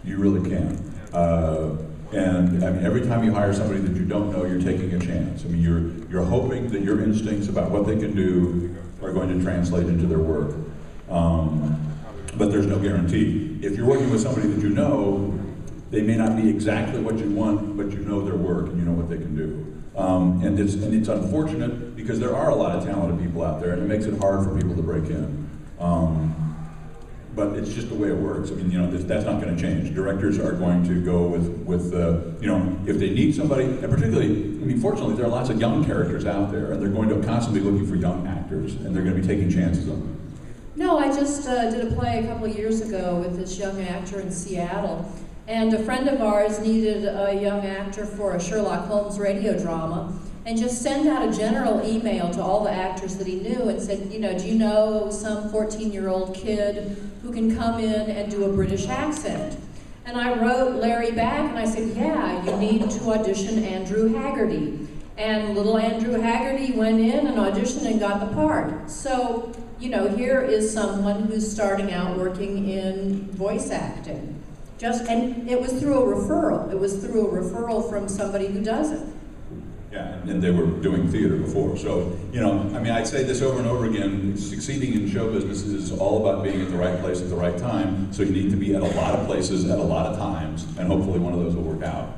You really can. And I mean, every time you hire somebody that you don't know, you're taking a chance. I mean, you're hoping that your instincts about what they can do are going to translate into their work. But there's no guarantee. If you're working with somebody that you know, they may not be exactly what you want, but you know their work and you know what they can do. And it's unfortunate because there are a lot of talented people out there, and it makes it hard for people to break in. But it's just the way it works. I mean, you know, that's not going to change. Directors are going to go with you know, if they need somebody, and particularly, I mean, fortunately, there are lots of young characters out there, and they're going to constantly be looking for young actors, and they're going to be taking chances on them. No, I just did a play a couple of years ago with this young actor in Seattle, and a friend of ours needed a young actor for a Sherlock Holmes radio drama, and just sent out a general email to all the actors that he knew and said, you know, do you know some 14-year-old kid who can come in and do a British accent? And I wrote Larry back and I said, yeah, you need to audition Andrew Haggerty. And little Andrew Haggerty went in and auditioned and got the part. So, you know, here is someone who's starting out working in voice acting. And it was through a referral. It was through a referral from somebody who does it. Yeah, and they were doing theater before. So, you know, I mean, I say this over and over again, succeeding in show business is all about being at the right place at the right time. So you need to be at a lot of places at a lot of times, and hopefully one of those will work out.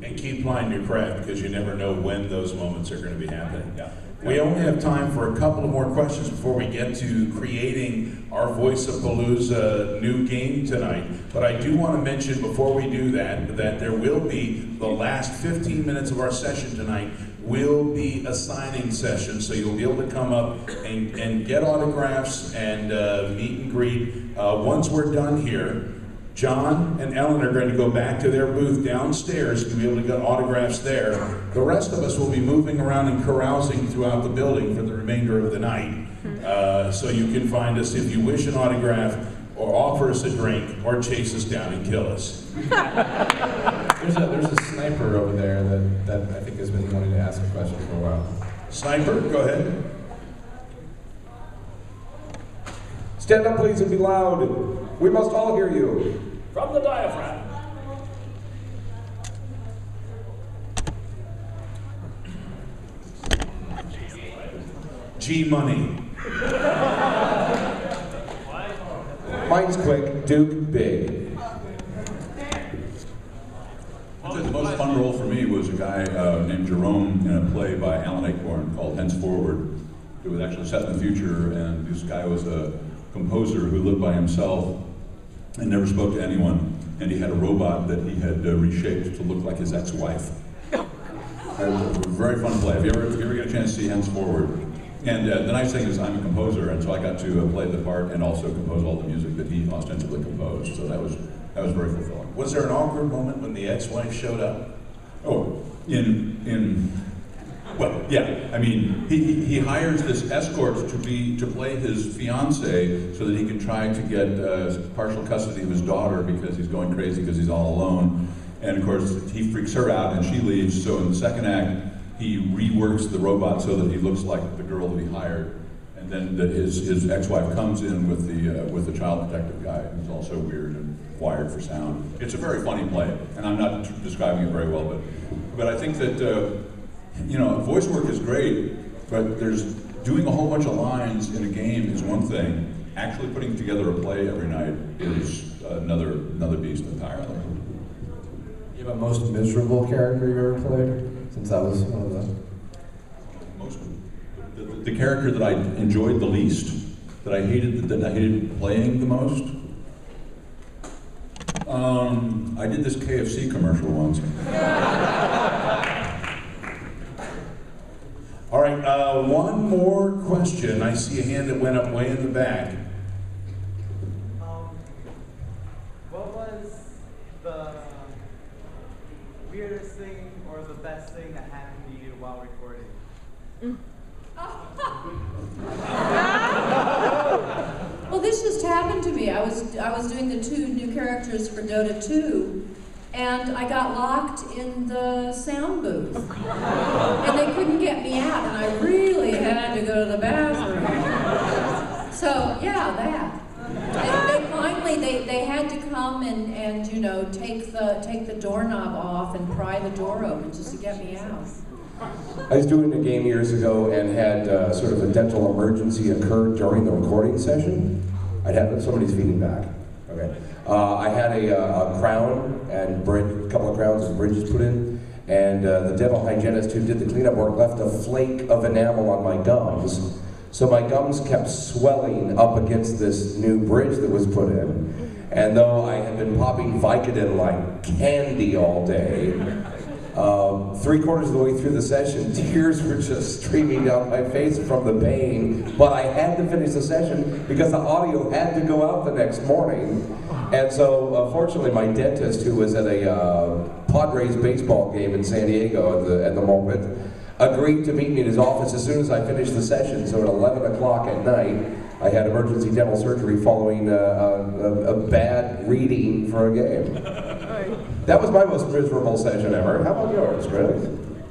And keep plying your craft, because you never know when those moments are going to be happening. Yeah. We only have time for a couple of more questions before we get to creating our Voice-A-Palooza new game tonight. But I do want to mention before we do that, that there will be, the last 15 minutes of our session tonight will be a signing session. So you'll be able to come up and get autographs and meet and greet. Once we're done here, John and Ellen are going to go back to their booth downstairs to be able to get autographs there. The rest of us will be moving around and carousing throughout the building for the remainder of the night. So you can find us if you wish an autograph, or offer us a drink, or chase us down and kill us. There's a sniper over there that I think has been wanting to ask a question for a while. Sniper, go ahead. Stand up, please, and be loud. We must all hear you. From the diaphragm. G-Money. Mine's quick, Duke big. The most fun role for me was a guy named Jerome in a play by Alan Ayckbourn called Henceforward. It was actually set in the future, and this guy was a composer who lived by himself and never spoke to anyone, and he had a robot that he had reshaped to look like his ex-wife. It was a very fun play. If you ever get a chance to see Henceforward. And the nice thing is I'm a composer, and so I got to play the part and also compose all the music that he ostensibly composed, so that was very fulfilling. Was there an awkward moment when the ex-wife showed up? Oh, well, yeah. I mean, he hires this escort to play his fiance so that he can try to get partial custody of his daughter because he's going crazy because he's all alone. And of course, he freaks her out and she leaves. So in the second act, he reworks the robot so that he looks like the girl that he hired. And then his ex-wife comes in with the child protective guy, who's also weird and wired for sound. It's a very funny play, and I'm not describing it very well, but I think that. You know, voice work is great, but doing a whole bunch of lines in a game is one thing. Actually putting together a play every night is another beast entirely. You have a most miserable character you ever played? Since that was one of the... The character that I enjoyed the least, that I hated playing the most. I did this KFC commercial once. All right, one more question. I see a hand that went up way in the back. What was the weirdest thing or the best thing that happened to you while recording? Well, this just happened to me. I was doing the 2 new characters for Dota 2, and I got locked in the sound booth. And they couldn't get me out, and I really had to go to the bathroom. So, yeah, that. They finally, they had to come and you know, take the doorknob off and pry the door open just to get me out. I was doing a game years ago and had sort of a dental emergency occur during the recording session. I'd had somebody's feeding back. Okay. I had a crown and a couple of crowns and bridges put in, and the dental hygienist who did the cleanup work left a flake of enamel on my gums. So my gums kept swelling up against this new bridge that was put in. And though I had been popping Vicodin like candy all day, 3/4 of the way through the session, tears were just streaming down my face from the pain, but I had to finish the session because the audio had to go out the next morning. And so, fortunately, my dentist, who was at a Padres baseball game in San Diego at the moment, agreed to meet me in his office as soon as I finished the session. So at 11 o'clock at night, I had emergency dental surgery following a bad reading for a game. That was my most miserable session ever. How about yours, Chris?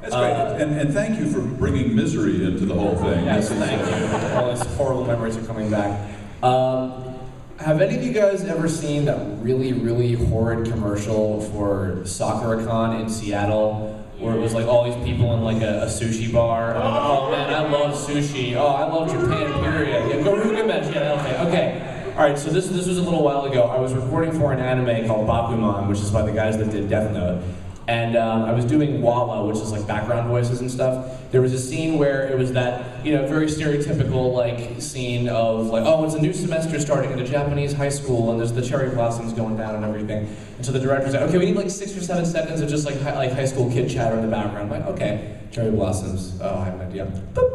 That's great. And thank you for bringing misery into the whole thing. Yes, thank you. All these horrible memories are coming back. Have any of you guys ever seen that really, really horrid commercial for Sakura-Con in Seattle? Where it was like all these people in like a sushi bar. And oh man, I love sushi. Oh, I love Japan, period. Yeah, Garuga Mesh. Yeah, okay. All right, so this was a little while ago. I was recording for an anime called Bakuman, which is by the guys that did Death Note. And I was doing Walla, which is like background voices and stuff. There was a scene where it was that, you know, very stereotypical like scene of like, oh, it's a new semester starting at a Japanese high school and there's the cherry blossoms going down and everything. And so the director's like, okay, we need like 6 or 7 seconds of just like high school kid chatter in the background. I'm like, okay, cherry blossoms. Oh, I have an idea. Boop,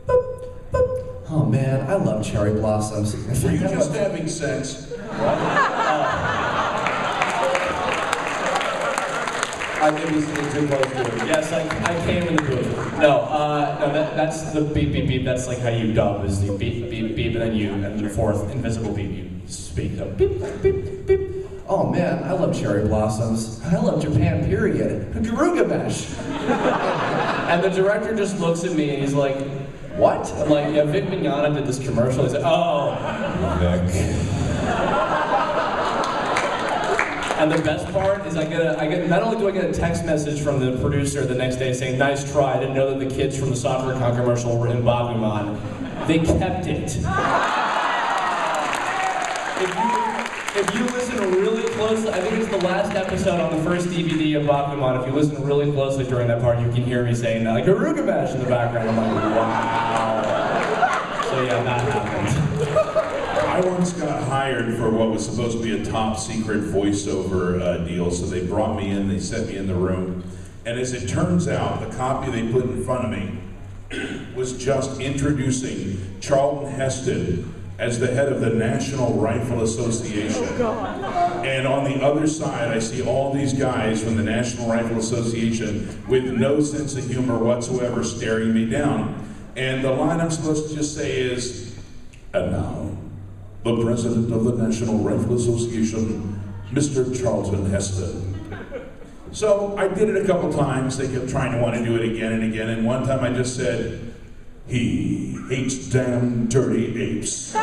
boop, boop. Oh man, I love cherry blossoms. Were you just having sex? I may be sitting too close to it. Yes, I came in the booth. No, that's the beep, beep, beep. That's like how you dub, is the beep, beep, beep, and the fourth invisible beep you speak. So beep, beep, beep. Oh man, I love cherry blossoms. I love Japan, period. Garuga Mesh. And the director just looks at me and he's like, what? I'm like, yeah, Vic Mignogna did this commercial. He's like, oh, Vic. And the best part is I get not only do I get a text message from the producer the next day saying, nice try, I didn't know that the kids from the Sakura-Con commercial were in Bakuman. They kept it. If you listen really closely, I think it's the last episode on the first DVD of Bakuman, if you listen really closely during that part, you can hear me saying that, like, Garuga Mesh in the background. I'm like, wow. So yeah, that happened. I once got hired for what was supposed to be a top secret voiceover deal, so they brought me in, they set me in the room, and as it turns out, the copy they put in front of me was just introducing Charlton Heston as the head of the National Rifle Association. Oh, God. And on the other side, I see all these guys from the National Rifle Association with no sense of humor whatsoever staring me down. And the line I'm supposed to just say is, and now, the president of the National Rifle Association, Mr. Charlton Heston. So I did it a couple times. They kept trying to want to do it again and again. And one time I just said, he hates damn dirty apes. You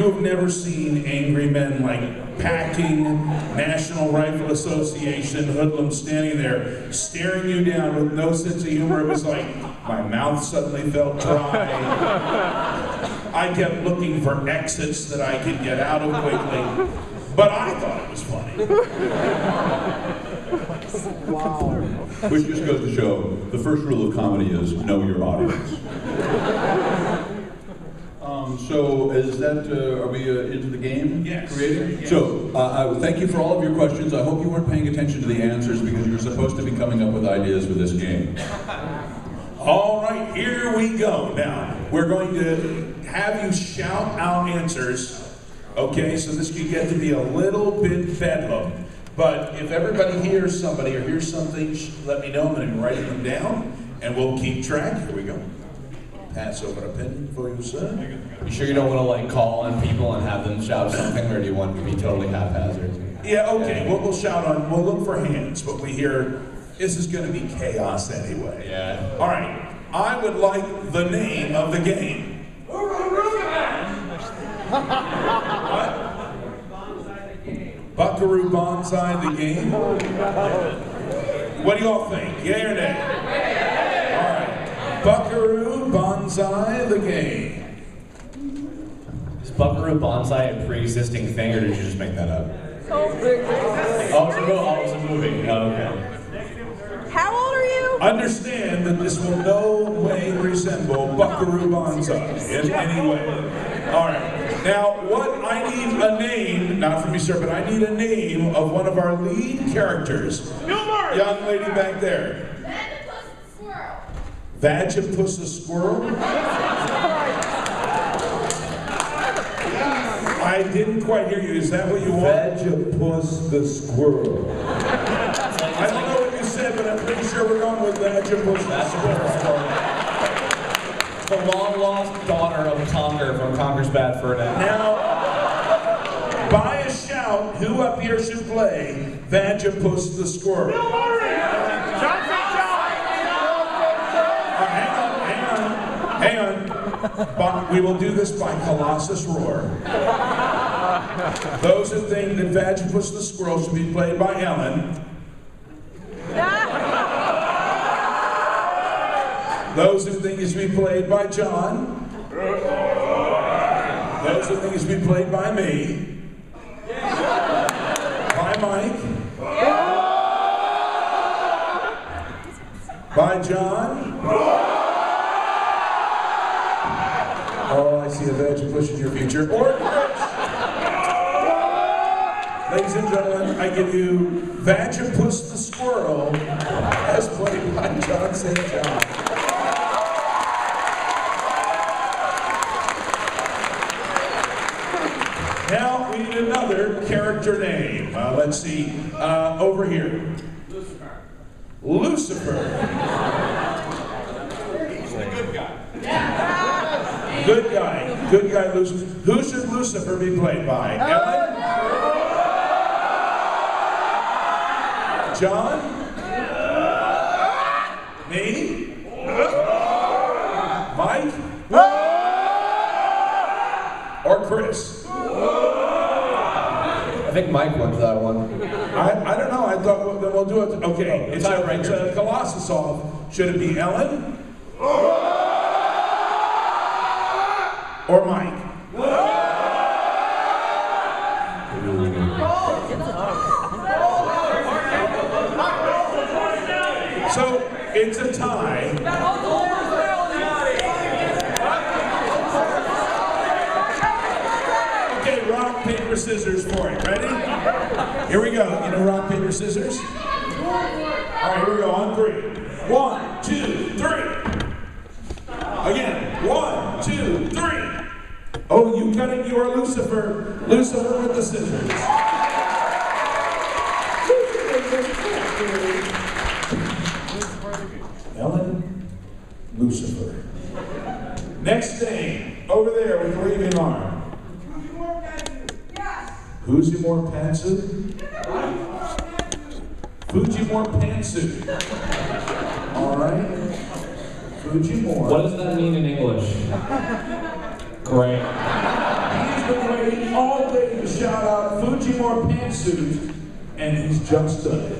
have never seen angry men like packing National Rifle Association hoodlums standing there staring you down with no sense of humor. It was like my mouth suddenly felt dry. I kept looking for exits that I could get out of quickly, but I thought it was funny. Wow. Which just goes to show, the first rule of comedy is know your audience. So is that, are we into the game? Yes. Creating? Yes. So, thank you for all of your questions. I hope you weren't paying attention to the answers because you're supposed to be coming up with ideas for this game. All right, here we go. Now, we're going to have you shout out answers. Okay, so this could get to be a little bit bedlam. But if everybody hears somebody or hears something, let me know. I'm going to be writing them down, and we'll keep track. Here we go. Pass over a pen for you, sir. You sure you don't want to like call on people and have them shout something, or do you want to be totally haphazard? Yeah, okay. We'll shout on. We'll look for hands, but we hear this is going to be chaos anyway. Yeah. All right. I would like the name of the game. What? Buckaroo Banzai the game? What do y'all think? Yay or nay? All right. Buckaroo Banzai the game. Is Buckaroo Banzai a pre-existing thing, or did you just make that up? Oh, it's a movie. Oh, okay. How old are you? Understand that this will no way resemble Buckaroo Banzai in any way. All right. Now, I need a name, not from you, sir, but I need a name of one of our lead characters. Young lady back there. Vagipus the squirrel? I didn't quite hear you. Is that what you want? Vagipus the squirrel. I don't know what you said, but I'm pretty sure we're going with Vagipus the squirrel. The long-lost daughter of Conker from Conker's Bad Fur Day. Now, by a shout, who up here should play Vagipus the squirrel? Jon St. Hang on. But we will do this by Colossus Roar. Those who think that Vagipus the squirrel should be played by Ellen. Those who think it should be played by John. Those who think it should be played by me. By Mike. By John. Oh, I see a Vagipus in your future. Or Chris. Ladies and gentlemen, I give you Vagipus the squirrel as played by Jon St. John. Now we need another character name. Let's see. Over here. Lucifer. He's the good guy. Good guy. Good guy, Lucifer. Who should Lucifer be played by? Ellen? John? Me? Mike? Or Chris? I think Mike wins that one. I don't know. I thought then we'll do it. Okay, it's a Colossus off. Should it be Ellen? Or Mike? So it's a tie. Okay, rock, paper, scissors for it. Ready? Here we go. You know rock, paper, scissors? All right, here we go. On 3. 1, 2, 3. Again. 1, 2, 3. Oh, you cut it. You are Lucifer. Lucifer with the scissors. Ellen, Lucifer. Next name, over there with the waving arm. Fujimore Pantsuit? Fujimore Pantsuit. All right. Fujimore. What does that mean in English? Great. He's been waiting all day to shout out Fujimore Pantsuit, and he's just done it.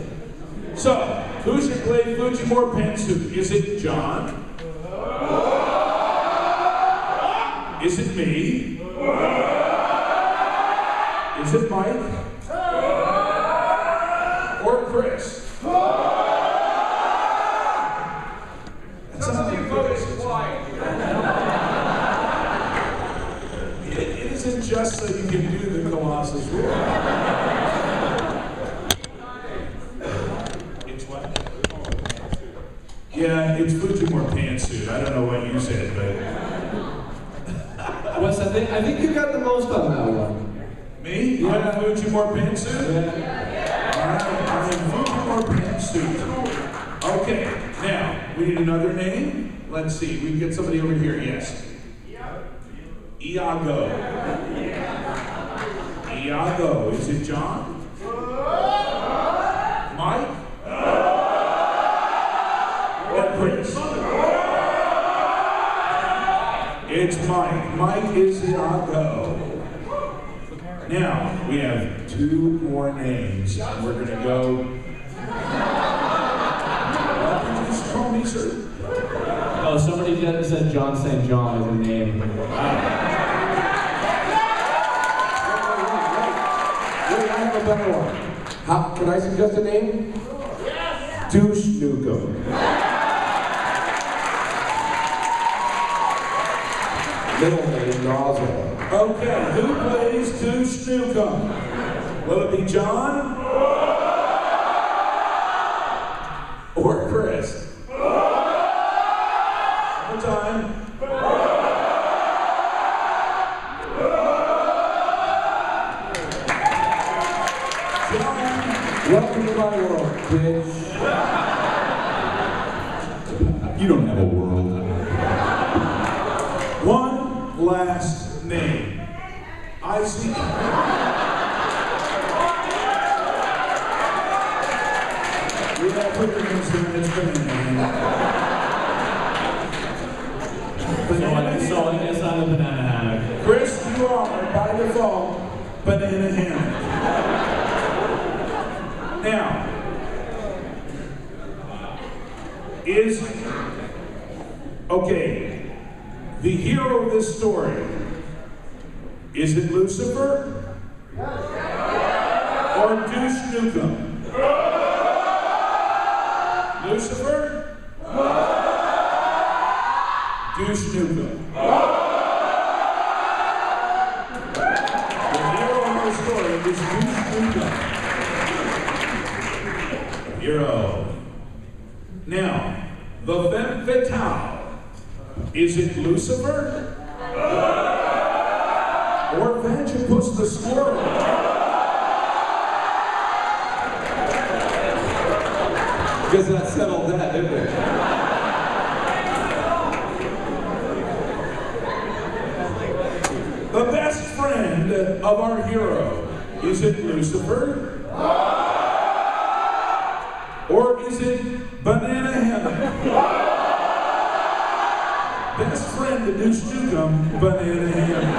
So, who should play Fujimore Pantsuit? Is it John? Is it me? Is it Mike? Or Chris? That's not the focus. just so you can do the Colossus War. It's what? Yeah, it's Fujimore pantsuit. I don't know what you said, but... Wes, I think you got the most on that one. Me? Yeah. I'm Fujimore pantsuit? Yeah. I'm Fujimore pantsuit. Okay, now, we need another name. Let's see, we can get somebody over here, yes. Iago. Iago, is it John? Mike? Or Chris? It's Mike. Mike is Iago. Now, we have 2 more names, and we're gonna go. What did you just call me, sir? Oh, somebody said Jon St. John is a name. Wait, I have a better one. Can I suggest a name? Yes! Douche Nukem. Middle name, Nozzle. Okay, who plays Douche Nukem? Will it be John? Or Chris? One more time. Welcome to my world, bitch. You don't have a world. One last name. I see. Yeah, put your names down. It's banana. So I guess I'm a banana hammock. Chris, you are, by default, banana hammock. Now, okay, the hero of this story, is it Lucifer? Or Douche Nukem? Lucifer? Douche Nukem. The hero of the story is Douche Nukem. Hero. Now, the femme fatale, is it Lucifer? Or Vangepuss the squirrel? Because that settled that, didn't it? The best friend of our hero, is it Lucifer? Or is it Banana Hammock? Best friend to Douche Nukem, Banana Hammock.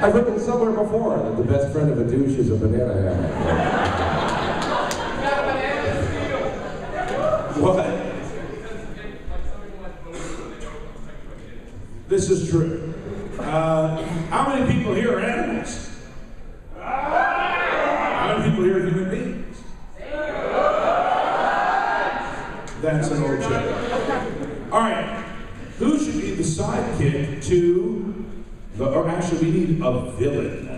I've written somewhere before that the best friend of a douche is a banana hammock. What? This is true. How many people here are animals? How many people here are human beings? That's an old joke. All right. Who should be the sidekick to the, or actually we need a villain.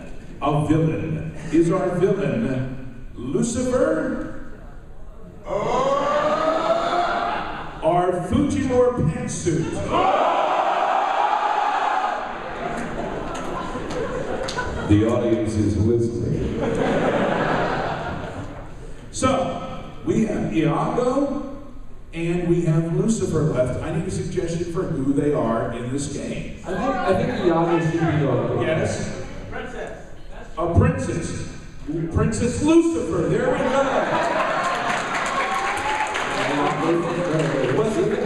A villain. Is our villain Lucifer? Or Fujimore pantsuit? The audience is listening. So, we have Iago and we have Lucifer left. I need a suggestion for who they are in this game. I think Iago should be the... Yes? Princess. A princess. Princess Lucifer. There we go.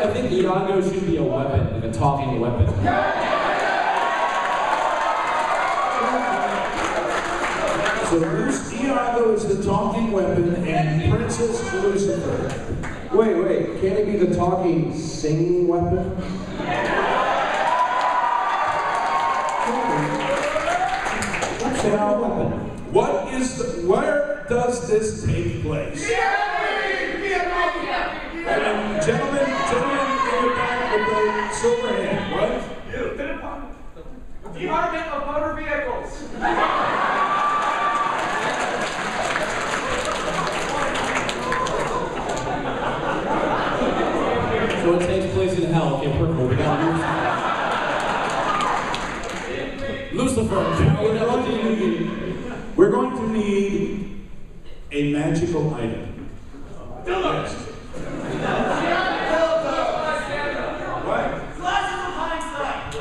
I think Iago should be a weapon, like a talking weapon. So Iago is the talking weapon and Princess Lucifer. Wait, can it be the talking, singing weapon? Now, what is the, where does this take place? And gentlemen in the back, Silverhand, what? Department of Motor Vehicles. So it takes place in hell. Okay, perfect. We got Lucifer. We're going to need a magical item. Yes. What? Glasses of hindsight.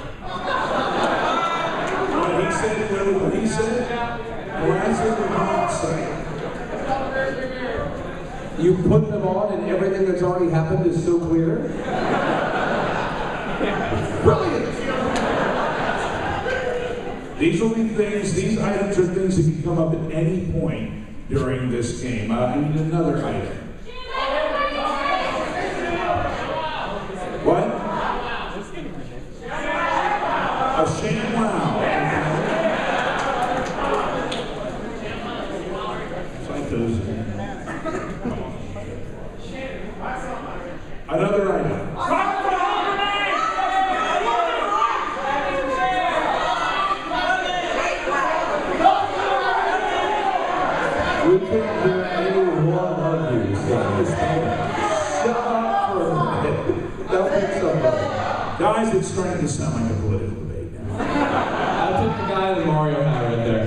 What he said, what he said? Glasses of hindsight. You put them on and everything that's already happened is so clear? Brilliant! These will be things, these items are things that can come up at any point during this game. I need another item. What? A ShamWow. It's like those. Another item. We couldn't hear any one of you saying this thing. Shut up for a minute. Don't make somebody. Guys, it's starting to sound like a political debate now. I'll pick the guy in the Mario hat right there.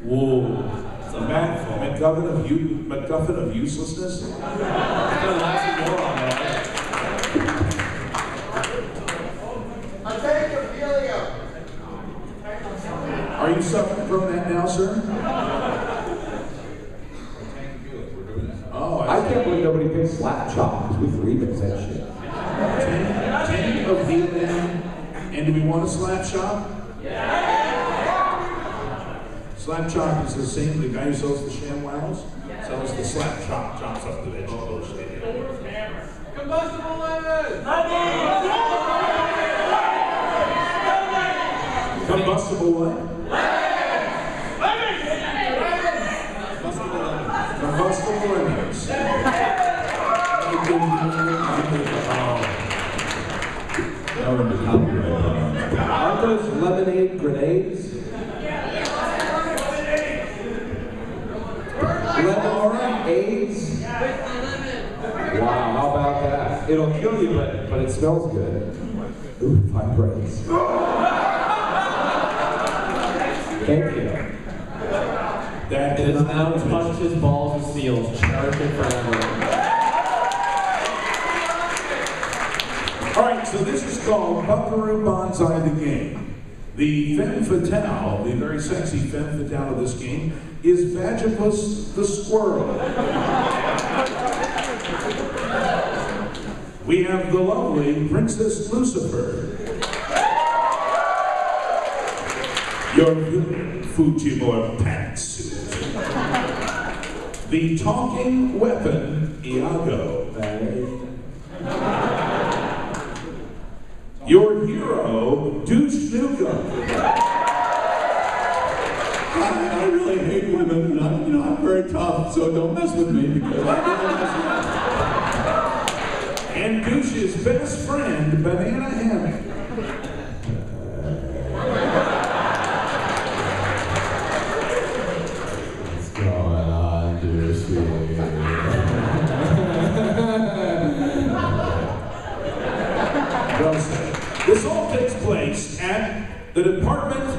Whoa. It's a mouthful. MacGuffin of uselessness? It's gonna last you more on that. I take Ophelia. Are you suffering from that now, sir? Oh, I can't believe nobody picked Slap Chop because we've remixed that shit. Tank of healing. And do we want a slap chop? Slap chop is the same, the guy who sells the ShamWows sells the slap chop, chops up the vegetables. Combustible lemon. Combustible what? Combustible lemons. Aren't those lemonade grenades? Lemon AIDS? Wow, how about that? It'll kill you, but it smells good. Ooh, vibrates. Thank you. That is now touched his balls with steel. Charge it forever. All right, so this is called Buckaroo Banzai the game. The femme fatale, the very sexy femme fatale of this game, is Vagipus the squirrel. We have the lovely Princess Lucifer. Your Fujimori pantsuit. The talking weapon, Iago. Your hero, Douche Nukem. I really hate women, and I'm very tough, so don't mess with me because I really mess with you. And Douche's best friend, Banana Hammock. What's going on, Douche? Well said. This all takes place at the Department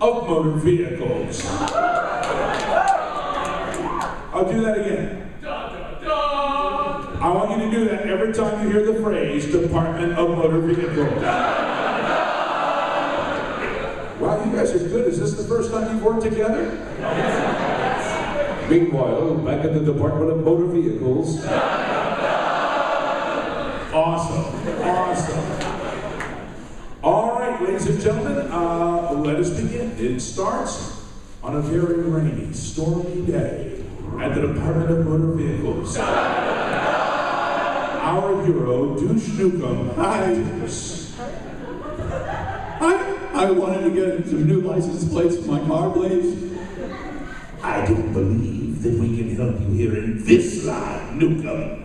of Motor Vehicles. I'll do that again. I want you to do that every time you hear the phrase Department of Motor Vehicles. Wow, you guys are good. Is this the first time you've worked together? Meanwhile, back at the Department of Motor Vehicles. Awesome. Awesome. All right, ladies and gentlemen, let us begin. It starts on a very rainy, stormy day at the Department of Motor Vehicles. Our hero, Douche Nukem. Hi. I wanted to get some new license plates for my car, please. I don't believe that we can help you here in this line, Nukem.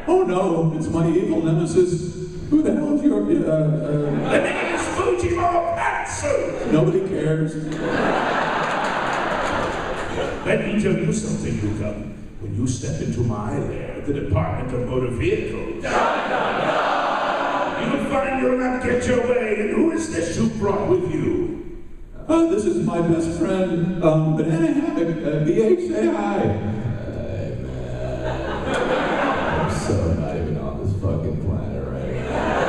Oh no, it's my evil nemesis. Who the hell is your, The name is Fujimura Pantsuit! Nobody cares. Let me tell you something, Nukem. When you step into my lair, the Department of Motor Vehicles, you'll find you'll not get your way. And who is this you brought with you? This is my best friend, Banana Hammock. BH, say hi. Hey, man. I'm so not even on this fucking planet right now.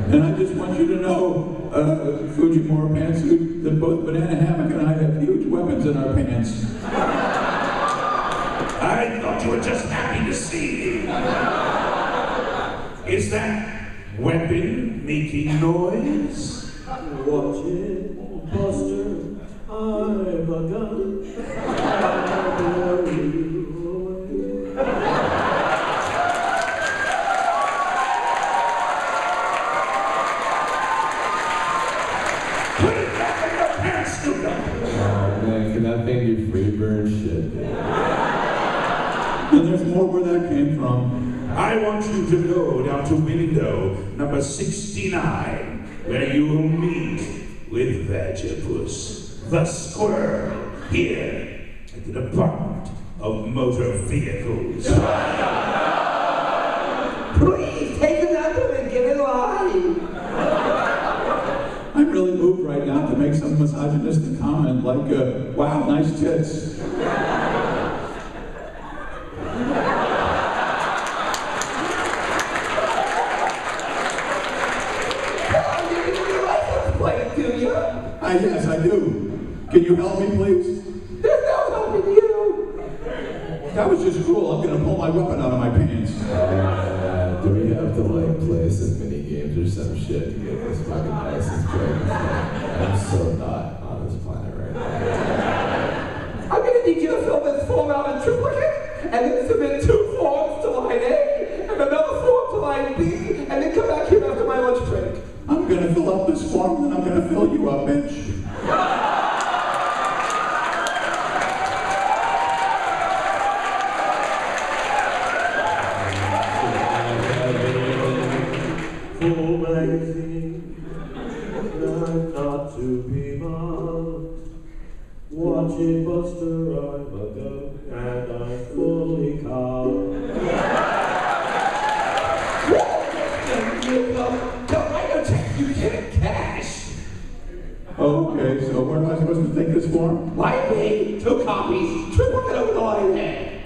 And I just want you to know, Fujimura Pantsuit, that both Banana Hammock and I have huge weapons in our pants. I thought you were just happy to see me. Is that weapon making noise? Watch it, Buster. I've a gun. Put it back in your pants, Nukem. Oh man, can that thing do free burn shit, dude? And there's more where that came from. I want you to go down to window number 69, where you will meet with Vagabus, the squirrel, here at the Department of Motor Vehicles. Please take it up and get it live. I'm really moved right now to make some misogynistic comment like, wow, nice tits. Yes, I do. Can you help me, please? There's no helping you. That was just cool. I'm gonna pull my weapon out of my pants. Do we have to like play some mini games or some shit to get this fucking license plate? I'm so not on this planet right now. I'm gonna need you to fill this form out in triplicate, and then submit 2 forms to line A, and another form to line B, and then come back here after my lunch break. I'm gonna fill up this form, and I'm gonna fill you up, bitch. Full magazine, not to be marked. Watch it, Buster, I'm a goat, and I'm fully caught. You can't cash. Okay, so where am I supposed to take this form? Line B, 2 copies, triplicate over the line A.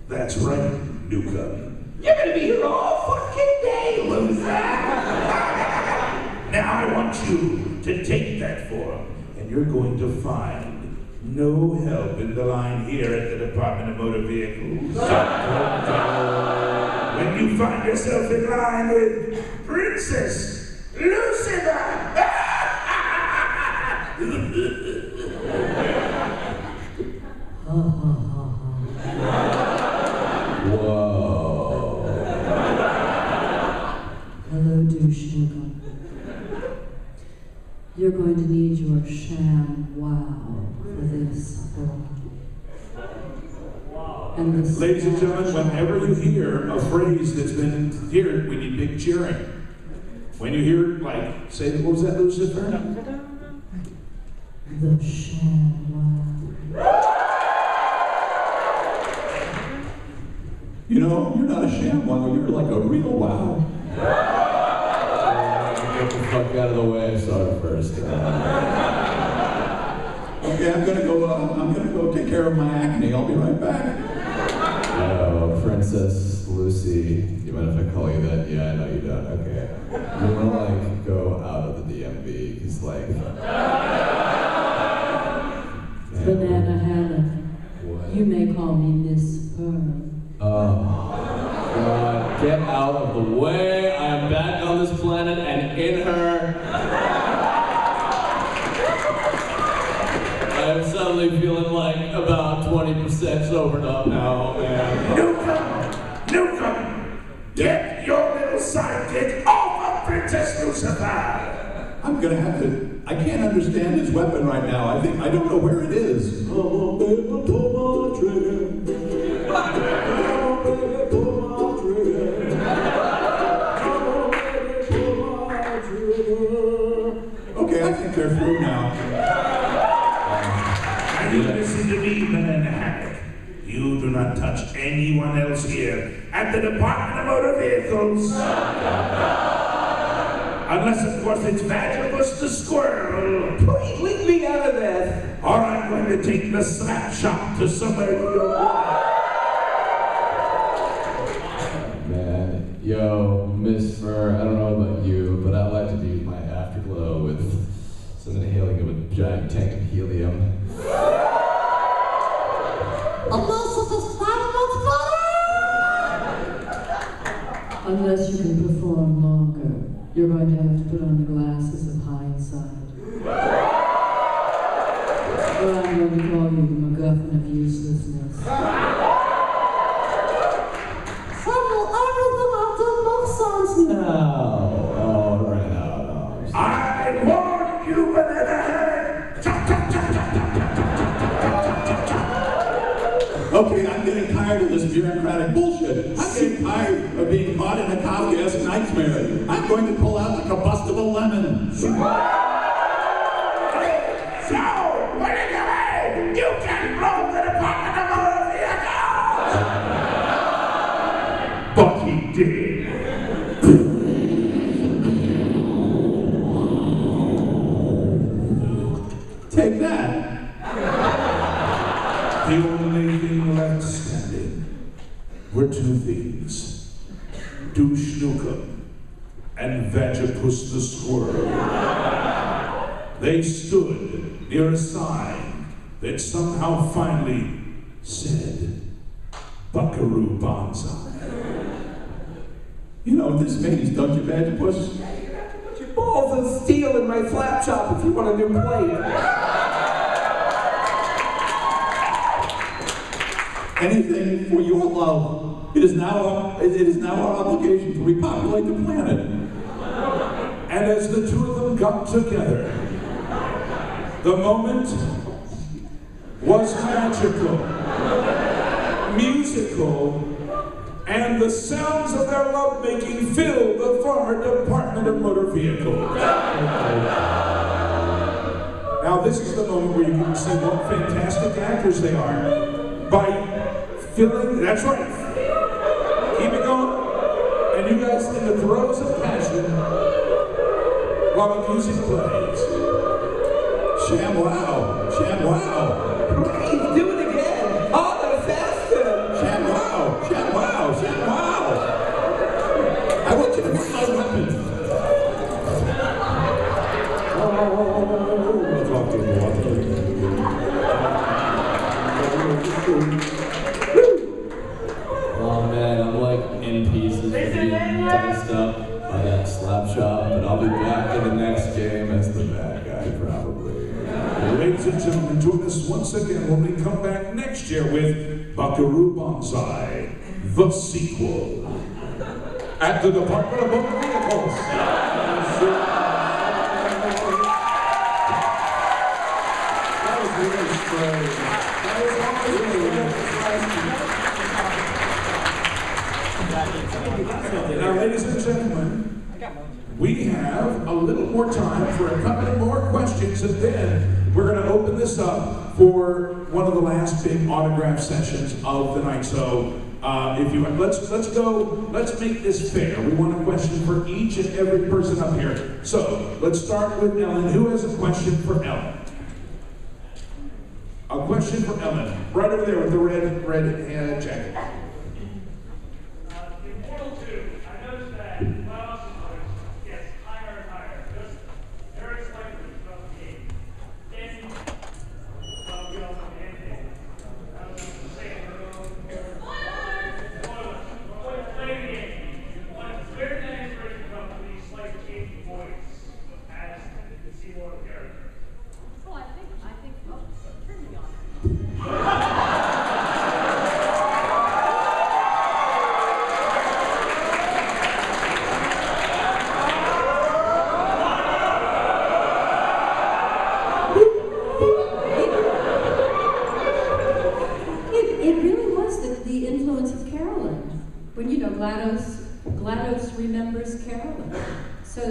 That's right, Nukem. You're gonna be here all fucking day, loser. Now I want you to take that form, and you're going to find no help in the line here at the Department of Motor Vehicles. When you find yourself in line with Princess Lucifer! Whoa. Hello, douchebag. You're going to need your sham wow for this. And this Ladies and gentlemen, whenever you hear a phrase that's been here, we need big cheering. When you hear, like, say, what was that, Lucifer? The sham wow. You know, you're not a sham wow, you're like a real wow. Get the fuck out of the way, I saw it first. Okay, I'm gonna go take care of my acne. I'll be right back. Oh, Princess Lucy, you mind if I call you that? Yeah, I know you don't. Okay. You wanna like go out of the DMV, cause like. Banana Hammock. You may call me Miss Pearl. Oh, God, get out of the way. I am back on this planet and in her. I am suddenly feeling like about 20% sobered up now, man. Nukem! Get your little sidekick off of Princess Lucifer! I'm gonna have to. I can't understand his weapon right now. I don't know where it is. I'm gonna pull my trigger. not touch anyone else here at the Department of Motor Vehicles. Unless, of course, it's Vagabus the Squirrel. Please leave me out of this. Or I'm going to take the slap shop to somewhere you don't want. Man, yo, Miss Fur, I don't know about you, but I like to do my afterglow with some inhaling of a giant tank of helium. Unless you can perform longer, you're going to have to put on the glasses of hindsight. Or I'm going to call you the MacGuffin of uselessness. I warned you, banana head! Okay, I'm getting tired of this bureaucratic bullshit. I'm getting tired of being caught in a Kafkaesque nightmare. I'm going to pull out the combustible lemon. So, when you come in, you can blow the Department of Motor Vehicles! But he did. Take that. The only thing left standing were two things. Douche Nukem and Vagabus the Squirrel. They stood near a sign that somehow finally said, Buckaroo Banzai. You know what this means, don't you, Vagabus? Put your balls of steel in my slap shop if you want a new plate. Anything for your love. It is now our obligation to repopulate the planet. And as the two of them got together, the moment was magical, musical, and the sounds of their lovemaking filled the former Department of Motor Vehicles. Now this is the moment where you can see what fantastic actors they are by filling, that's right, keep it going, and you guys in the throes of passion while the music plays. Sham wow, sham wow. Please do it again. Harder, faster. Sham wow, sham wow, sham wow. I want you to bring my weapon. Oh man, I'm like in pieces being diced up by that slap shop, but I'll be back in the next game as the bad guy, probably. Ladies and gentlemen, join us once again when we come back next year with Buckaroo Banzai, the sequel, at the Department of Motor Vehicles. That was really strange. That was Now, ladies and gentlemen, we have a little more time for a couple more questions, and then we're going to open this up for one of the last big autograph sessions of the night. So, if you let's make this fair. We want a question for each and every person up here. So, let's start with Ellen. Who has a question for Ellen? A question for Ellen, right over there with the red jacket. GlaDOS remembers Carolyn. So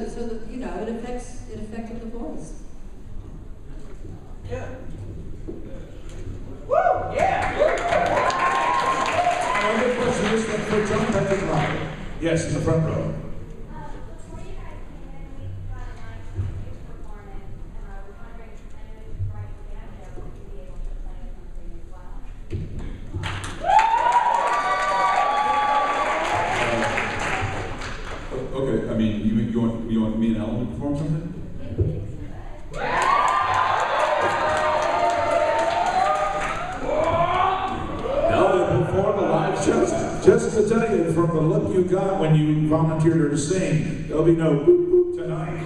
you know, it affected the voice. Yeah. Woo! Yeah! for Jon Patrick Lowrie. Yes, in the front row. Okay, I mean, you want me and Ellen to perform something? Now they perform a live show. Just to tell you, from the look you got when you volunteered her to sing, there'll be no boop boop tonight.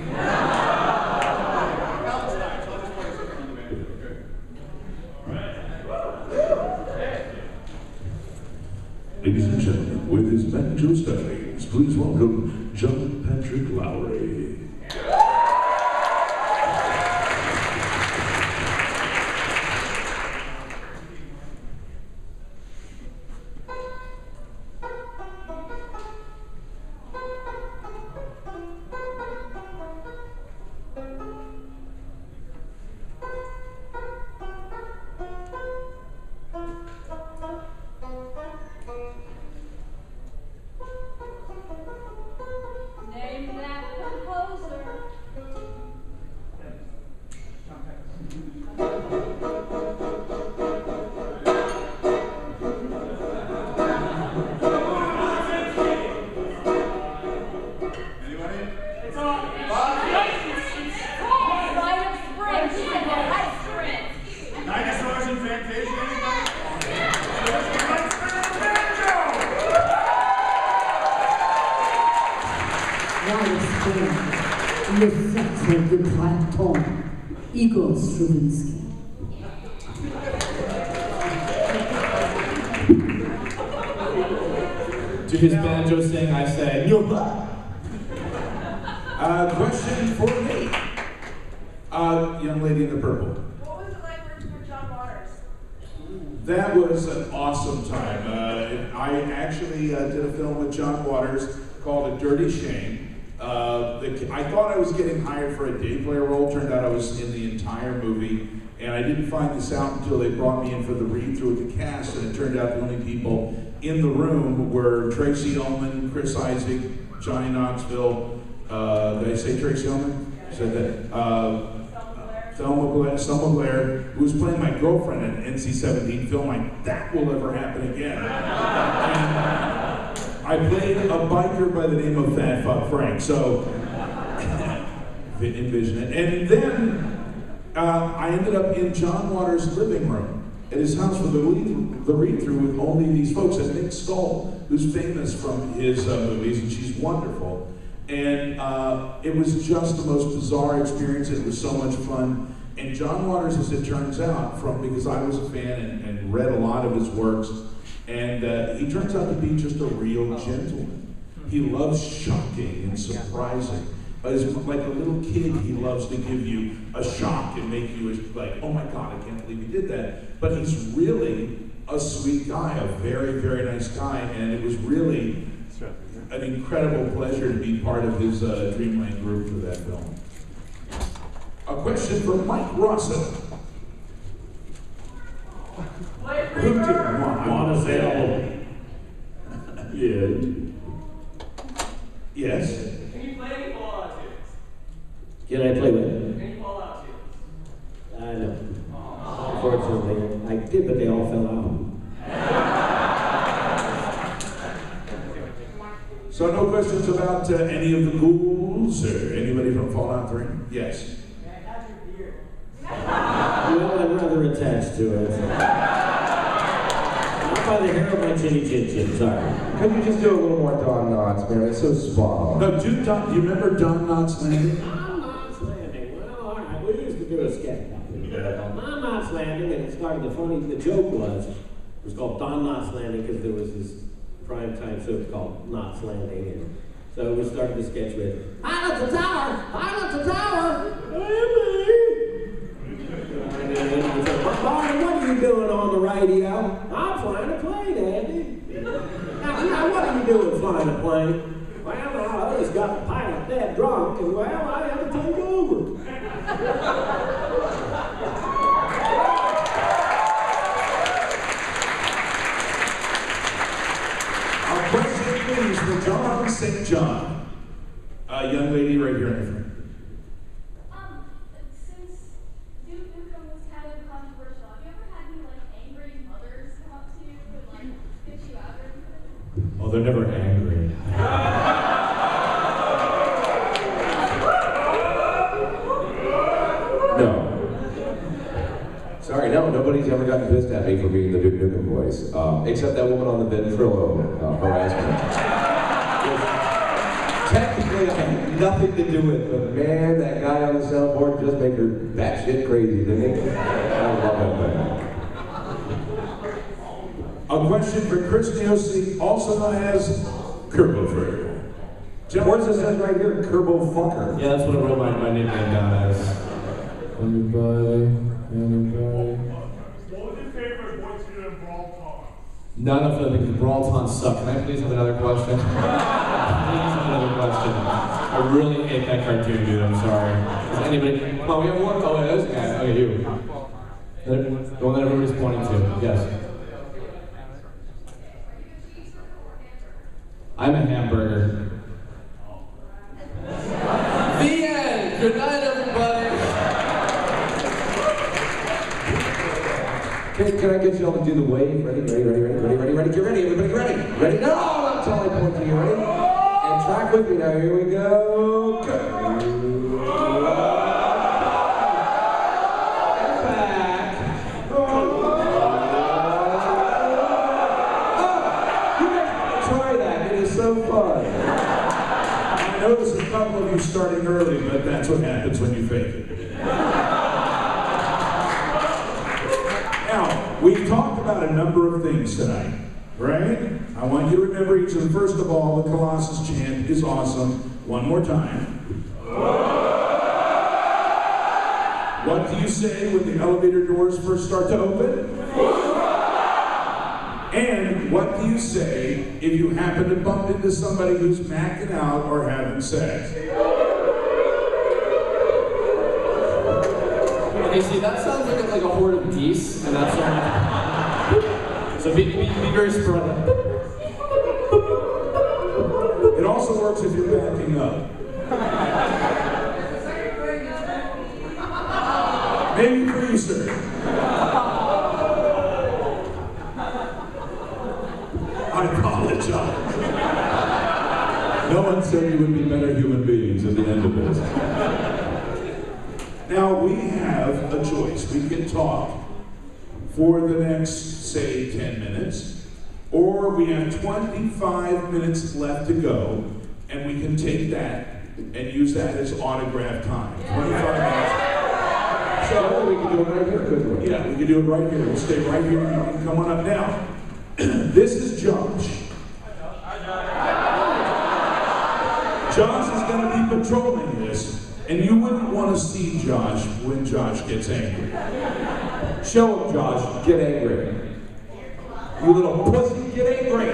Ladies and gentlemen, with his banjo stylings, please welcome Jon Patrick Lowrie. Name that composer. It's on. Rite of Spring. She said Rite of Spring. Dinosaurs and Fantasia, anybody? Le sacre de printemps, Igor Stravinsky. To his banjo sing, I say, Yuba. Question for me. Young lady in the purple. What was it like working with John Waters? That was an awesome time. I actually did a film with John Waters called A Dirty Shame. I thought I was getting hired for a day player role. Turned out I was in the entire movie. And I didn't find this out until they brought me in for the read-through with the cast. And it turned out the only people in the room were Tracy Ullman, Chris Isaac, Johnny Knoxville. Did I say Tracy Ullman? I said that. Selma Blair, who was playing my girlfriend in an NC-17 film like that will ever happen again. And I played a biker by the name of Fat Fuck Frank, so envision it. And then I ended up in John Waters' living room at his house for the read-through with only these folks, and Nick Stoll, who's famous from his movies, and she's wonderful. And it was just the most bizarre experience. It was so much fun. And John Waters, as it turns out, because I was a fan and read a lot of his works, and he turns out to be just a real gentleman. He loves shocking and surprising. As like a little kid, he loves to give you a shock and make you like, oh my God, I can't believe he did that. But he's really a sweet guy, a very, very nice guy, and it was really an incredible pleasure to be part of his Dreamland group for that film. A question for Mike Rosso. Who did want available? Yeah. Yes. Can you play any Fallout tunes? Can I play with? Any Fallout tunes? No. Unfortunately, I did, but they all fell out. So no questions about any of the ghouls or anybody from Fallout 3? Yes. Well, I'm rather attached to it. Not by the hair of my chinny chin chin, sorry. Could you just do a little more Don Knotts, man? It's so spot on. No, do you remember Don Knotts Landing? Don Knotts Landing. Well, all right, we used to do a sketch called Don Knotts Landing, and it started, the joke was, it was called Don Knotts Landing because there was this primetime show called Knotts Landing, and so we started the sketch with, I'm at the tower! I'm at the tower! Barney, what are you doing on the radio? I'm flying a plane, Andy. Now, what are you doing flying a plane? Well, I just got the pilot dead drunk, and well, I had to take over. A please, for Jon St. John. Young lady right here in the front. Since Nukem was kind of controversial, have you ever had any like angry mothers come up to you and like get you out or anything? Oh, they're never angry. No. Sorry, no, nobody's ever gotten pissed at me for being the Duke Nukem voice, except that woman on the ventrilo harassment. Technically, I had nothing to do with it, but man, that guy on the soundboard just made her batshit crazy, didn't he? I love that thing. A question for Chris Niosi, also known as Kirbopher. Where's it says right here, Kirbopher? Yeah, that's what I wrote my nickname down as. Anybody? What was your favorite voice to do in Brawl Talk? None of them, because Brawl Taunts suck. Can I please have another question? Please have another question. I really hate that cartoon, dude. I'm sorry. Does anybody? Oh, we have one. Oh, wait, there's a guy. Okay, you. The one that everybody's pointing to. Yes. I'm a hamburger. The end. Good night, everybody. Can I get you all to do the wave? Ready? Get ready, everybody ready? Ready? No! That's all I point to you, ready? And track with me now, here we go. Go! And back. You guys try that, it is so fun. I noticed a couple of you starting early, but that's what happens when you fake it. Now, we've talked about a number of things tonight, right? I want you to remember each of them. First of all, the Colossus chant is awesome. One more time. What do you say when the elevator doors first start to open? And what do you say if you happen to bump into somebody who's macking out or having sex? Okay, see, that sounds like a horde of geese, and that's so be very sporadic. It also works if you're backing up. Maybe for you, sir. I apologize. No one said you would be better human beings at the end of this. Now we have a choice. We can talk for the next, say, 10 minutes, or we have 25 minutes left to go, and we can take that and use that as autograph time. 25 minutes. So we can do it right here, couldn't we? Yeah, we can do it right here. We'll stay right here. You can come on up now. This is Josh. Josh is going to be patrolling this. And you wouldn't want to see Josh when Josh gets angry. Show him, Josh. Get angry. You little pussy, get angry.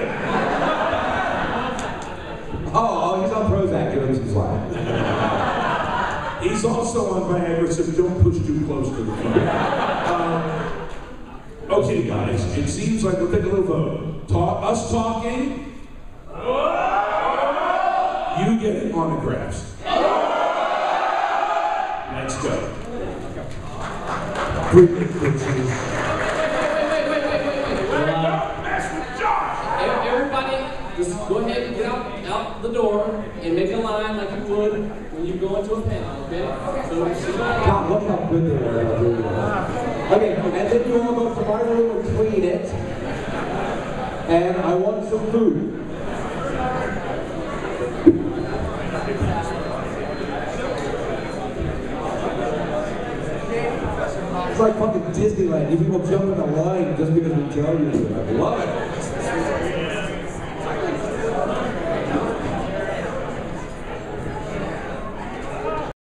Oh, he's on Prozac. Give him some slack. He's also on Viagra, so don't push too close to the front. Okay, guys. It seems like we'll take a little vote. Us talking. You get autographs. Let's go. Wait. Everybody, just go ahead and get out the door and make a line like you would when you go into a panel, okay? So, God, look how good they are. Okay, and then you all go to my room and clean it. And I want some food. It's like fucking Disneyland. You people jump in a line just because we tell you to. I love it.